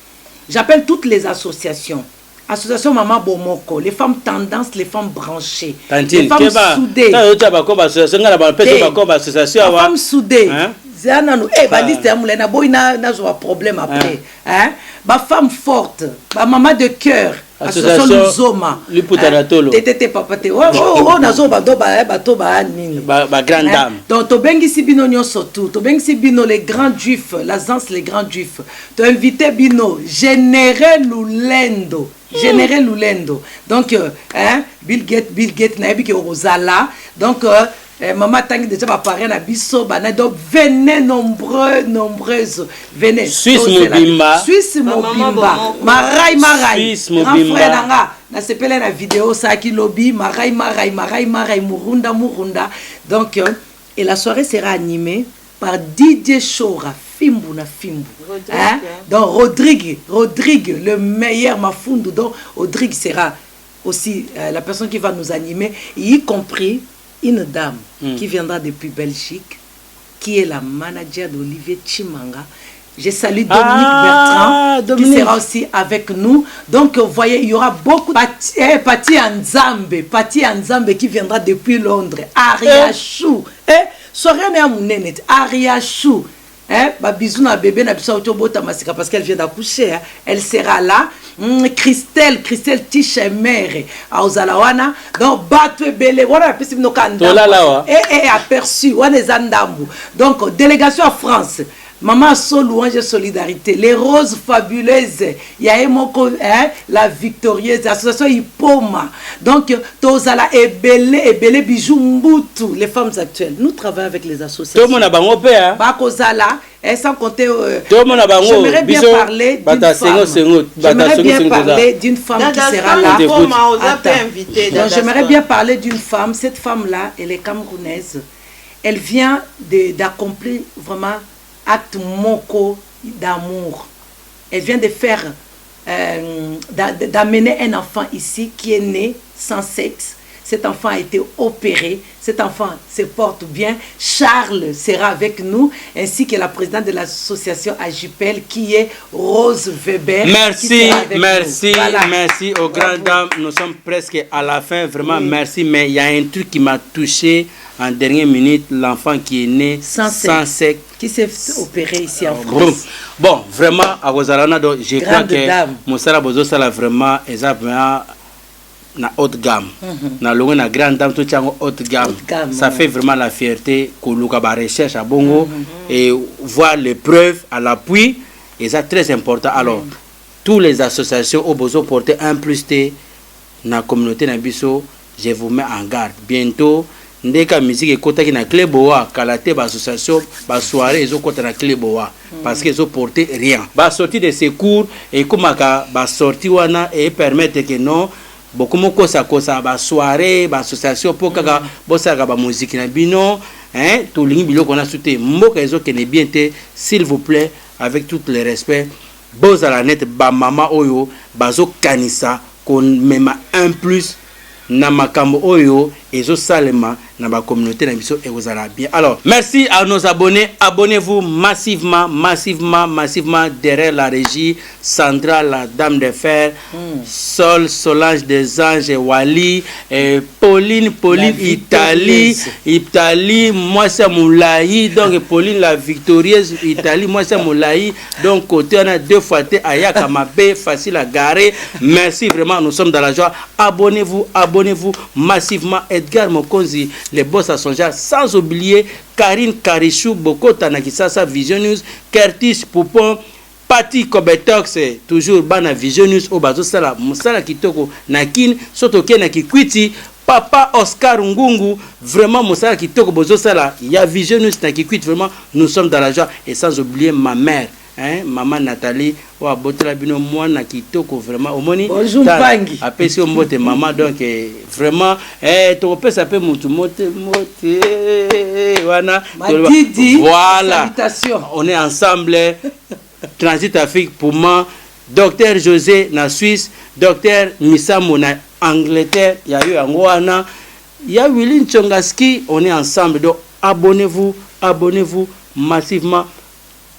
J'appelle toutes les associations. Association Maman Bomoko, les femmes tendances, les femmes branchées, les femmes soudées. Les femmes soudées. Problème après. Les femmes fortes, les mamans de cœur. Association Luzoma. Grande dame. Donc, Tobengi Sibino Nyosotu, Tobengi Sibino les grands juifs, l'agence les grands juifs. Tu invité Bino, Général Lulendo. Général Lulendo. Donc, Bill Gates, Naïbi Rosala. Donc, Maman Tangi déjà va parler à Bisso, donc venez nombreuses, venez. Suisse Mobimba. Suisse Mobimba. Marai. Grand frère Nanga, na sepele la vidéo ça qui lobby Marai, Murunda. Donc, et la soirée sera animée par DJ Shora, Fimbu. Hein? Donc Rodrigue, le meilleur Mafundu. Donc Rodrigue sera aussi la personne qui va nous animer, y compris une dame qui viendra depuis Belgique, qui est la manager d'Olivier Chimanga. Je salue Dominique Bertrand, qui sera aussi avec nous. Donc, vous voyez, il y aura beaucoup de Pati Anzambe qui viendra depuis Londres. Ariachou. Soirée à Mounenet. Ariachou. Bisous na bébé na bisa otobota masika parce qu'elle vient d'accoucher. Elle sera là. Christelle Tichemere à Ozalawana. Donc batwe belé voilà possible no kanda. Et aperçu on est andambu. Donc délégation à France. Maman so louange solidarité, les roses fabuleuses, il y a la victorieuse, l'association Ipoma. Donc, Tozala et Belé Bijou Mbutu, les femmes actuelles. Nous travaillons avec les associations. Tout le monde a bango père. Bakozala, et sans compter. J'aimerais bien parler d'une femme. J'aimerais bien parler d'une femme qui sera là. Donc, j'aimerais bien parler d'une femme. Cette femme-là, elle est camerounaise. Elle vient d'accomplir vraiment acte moko d'amour. Elle vient de faire, d'amener un enfant ici qui est né sans sexe. Cet enfant a été opéré. Cet enfant se porte bien. Charles sera avec nous, ainsi que la présidente de l'association Agipel, qui est Rose Weber. Merci, merci, voilà. Merci aux grandes dames. Nous sommes presque à la fin, vraiment merci. Mais il y a un truc qui m'a touché en dernière minute, l'enfant qui est né sans sexe. Qui s'est opéré ici en France. Bon, vraiment, à Rosarana, je crois que Moussala Bozo, ça vraiment, exactement. Na haute gamme, na longue na grande dame tout en haute gamme, ça fait vraiment la fierté que Luka ba recherche à Bongo et voir les preuves à l'appui et ça très important. Alors tous les associations au besoin porter un plus T na communauté na biso, je vous mets en garde. Bientôt ndeka musique ekota ki na Cléboa Kalate ba association ba soirée ezo kota na Cléboa parce que ils ont porté rien. Ba sortie de secours et komaka ba sortie wana et permettre que non beaucoup moko sa ba soirée ba association pour kaka bosa ba musique na bino hein tout lingi biloko na souté mboka ezo kene bien te s'il vous plaît avec tout le respect boza la net ba mama oyo bazo kanisa kon mema un plus na makambo oyo ezo salema na ba communauté na biso ekozala bien. Alors merci à nos abonnés, abonnez-vous massivement derrière la régie Sandra la dame de fer, Sol Solange des Anges, Wali et Pauline Italie, moi c'est Moulaï, donc Pauline la victorieuse Italie, moi c'est Moulaï, donc côté on a deux fois Ayaka Mabé, facile à garer. Merci vraiment, nous sommes dans la joie. Abonnez-vous massivement. Edgar Mokonzi, les boss à son genre, sans oublier Karine Karichou, Bokota Nakisasa, Vision News, Curtis Poupon, Pati Kobetox, toujours Bana Vision News, Obazo Sala, Moussala Kitoko, Nakin, Sotoke Nakikwiti, Papa Oscar Ngungu, vraiment Moussala Kitoko, Bozo Sala, il y a Vision News Nakikwiti, vraiment, nous sommes dans la joie, et sans oublier ma mère. Hein, maman Nathalie, wa botela bino mwana kitoko vraiment omoni. Bonjour Bangi. Apesi mbote maman donc vraiment to pesa pe mutu mote wana. Matidi. Voilà. Salutation. On est ensemble. Transit Afrique pour moi. Docteur José na Suisse, Docteur Misamo na Angleterre, il y a eu Angoana, il y a Willy Nchongaski, on est ensemble. Donc abonnez-vous massivement.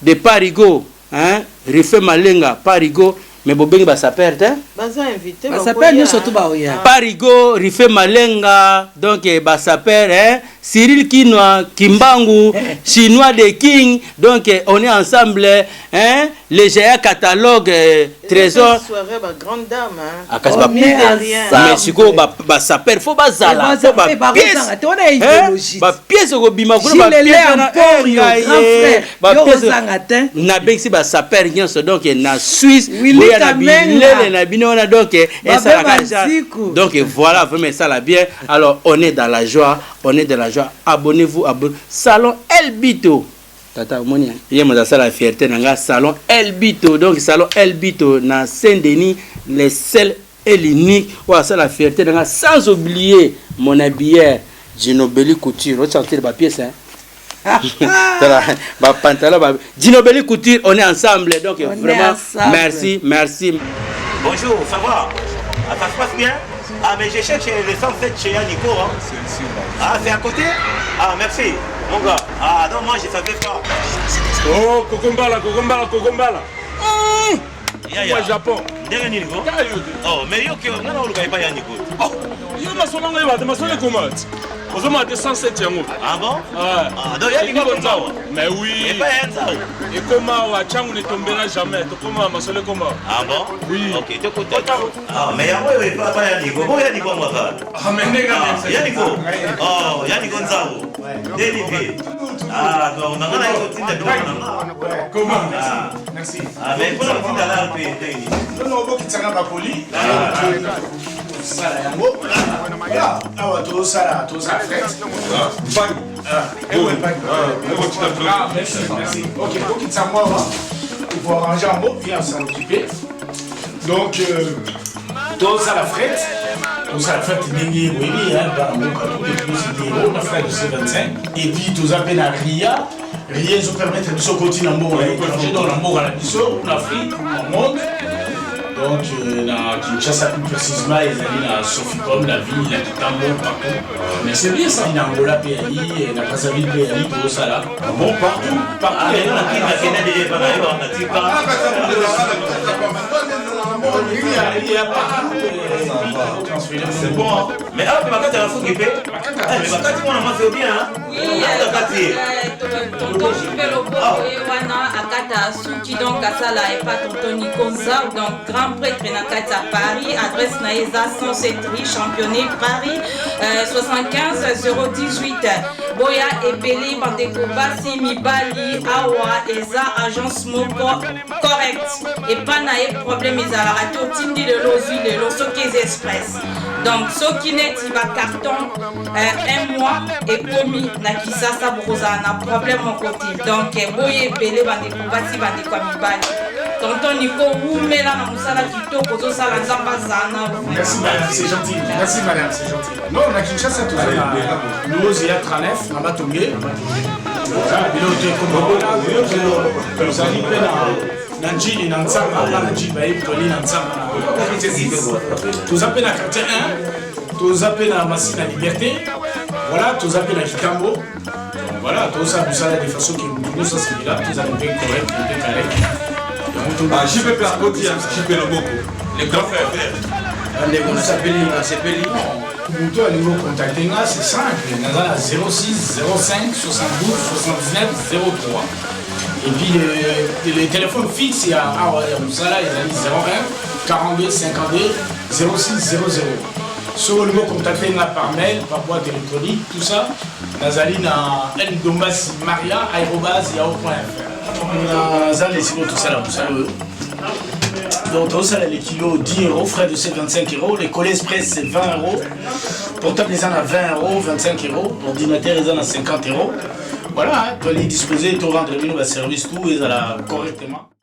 De Parigo, hein, Rife Malenga, Parigo, mais Bobengi va s'appeler, hein? Invité, va s'appeler surtout Baoya. Parigo, Rife Malenga, donc va s'appeler, hein? Cyril Kinoa, Kimbangu, Chinois de King, donc on est ensemble, hein? Les géants catalogue, trésor. Soirée, ma grande dame, hein? Mais si go va s'appeler, faut pas zala, faut pas pièce. Ba pièce au bima, ko ba pièce na bexi ba s'appeler rien donc na Suisse, na binona donc et ça donc voilà vraiment ça la bien. Alors on est dans la joie, abonnez-vous Salon Elbito. Tata Monia, hier moi ça la fierté nanga Salon Elbito, donc Salon Elbito na Saint-Denis, les seuls et l'unique. Voilà ça la fierté nanga, sans oublier mon habilleur Ginobelli Couture. On chanter ma pièce hein. Ba pantalon ba Ginobelli Couture, on est ensemble donc on vraiment merci. Bonjour, ça va? Ah, ça se passe bien? Ah, mais je cherche le 107 chez Yannico. Hein. Ah, c'est à côté? Ah, merci, mon gars. Ah, non, moi, je savais pas. Oh, Kokombala. Moi, Japon. Derrière Nico? Oh, mais yo, non, on ne pas Yannico. Oh, yo, ma sonne, comment? Vous avez 207 yango. Ah bon? Ah, donc il y a des gars comme ça. Mais oui. Et pas un ça. Et comment Wachang ne tombera jamais? Comment ma sonne comment? Ah bon? Oui. Ok, tu écoutes. Ah, mais il n'y a pas Yannico. Bon, Yannico, moi ça. Ah, mais Yannico. Oh, Yannico Nzao. Délivré. Ah, non, on a Comment? Merci. Ah, mais pour la petite alarme, Non, non, vous qui t'en avez poli. Sala yango. Voilà. Awa to sala frette. Merci, merci. Ok, faut qu'il s'en moi. Il faut arranger en mot, viens s'en occuper. Donc, to sala frette. To sala frette ndenge oui, hein, dans mon cas, tous les plus idéaux, on a fait de C25. Et puis, tous appels à RIA. RIA, ils ont permis de se continuer en mot. Changer dans l'amour à la mission, en Afrique, en monde. Donc, na Kinshasa plus précisément, ils allaient à Soficom, la ville, la Kitambo, partout. Mais c'est bien ça. Il y a Angola, PLI, na Brazzaville, PLI, tout ça là. Bon, partout. Ah, mais on a qui n'a déjà pas d'ailleurs, on a dit pas. Il y a pas. C'est bon. Mais ah, mais ma carte, elle a fou qui paie. Mais ma carte, moi, c'est bien. Oui, tonton Juppé Lobo, wana akata Suki donc Kasala et pas tonton Nikonza, donc grand prêtre Nakata Paris, adresse Naïza 107 rue Championnet Paris 75 018. Boya Ebeli Bandeko Basi Mibali Awa Eza agence Moko correct et pas naïe problème ils a raté au tindi de l'ozui de l'Osokies Express. Donc ce qui n'est il va carton un mois et commis na Kisasa Brosa na problème mon côté. Donc Boya Ebeli Bandeko Basi Bandeko Mibali. Tonton Nico Oumela na Moussala Kitoko Zosala Zamba Zana. Merci madame, c'est gentil. Merci madame, c'est gentil. Non, on a Kinshasa tout ça. Nous aussi à Tranef, on va tomber. Nanjili na Nzamba, Nanjili Baïb, Toli na Nzamba. Tous appels à quartier 1, tous appels à Massine à Liberté, voilà, tous appels à Kitambo. Voilà, tout ça, vous savez, de façon que nous sommes là, tous appels bien corrects, bien carrés. Ah, j'y peux pas côté, j'y peux le beaucoup. Les grands frères. On s'appelle Kubuto à niveau contacté, c'est simple. Nous avons 06 05 72 79 03. Et puis le téléphone fixe, il y a Moussala, il y a 01 42 52 06 00. Sur le niveau contacté par mail, par boîte électronique, tout ça, nous avons ndombasimaria@yahoo.fr. Nous avons tout ça là, Moussala. Donc, tout ça, les kilos 10 €, frais de 25 €, les collets express c'est 20 €, portable les en à 20 €, 25 €, ordinateur les en à 50 €. Voilà, tu vas les disposer, tu rendre le service tout, et ça correctement.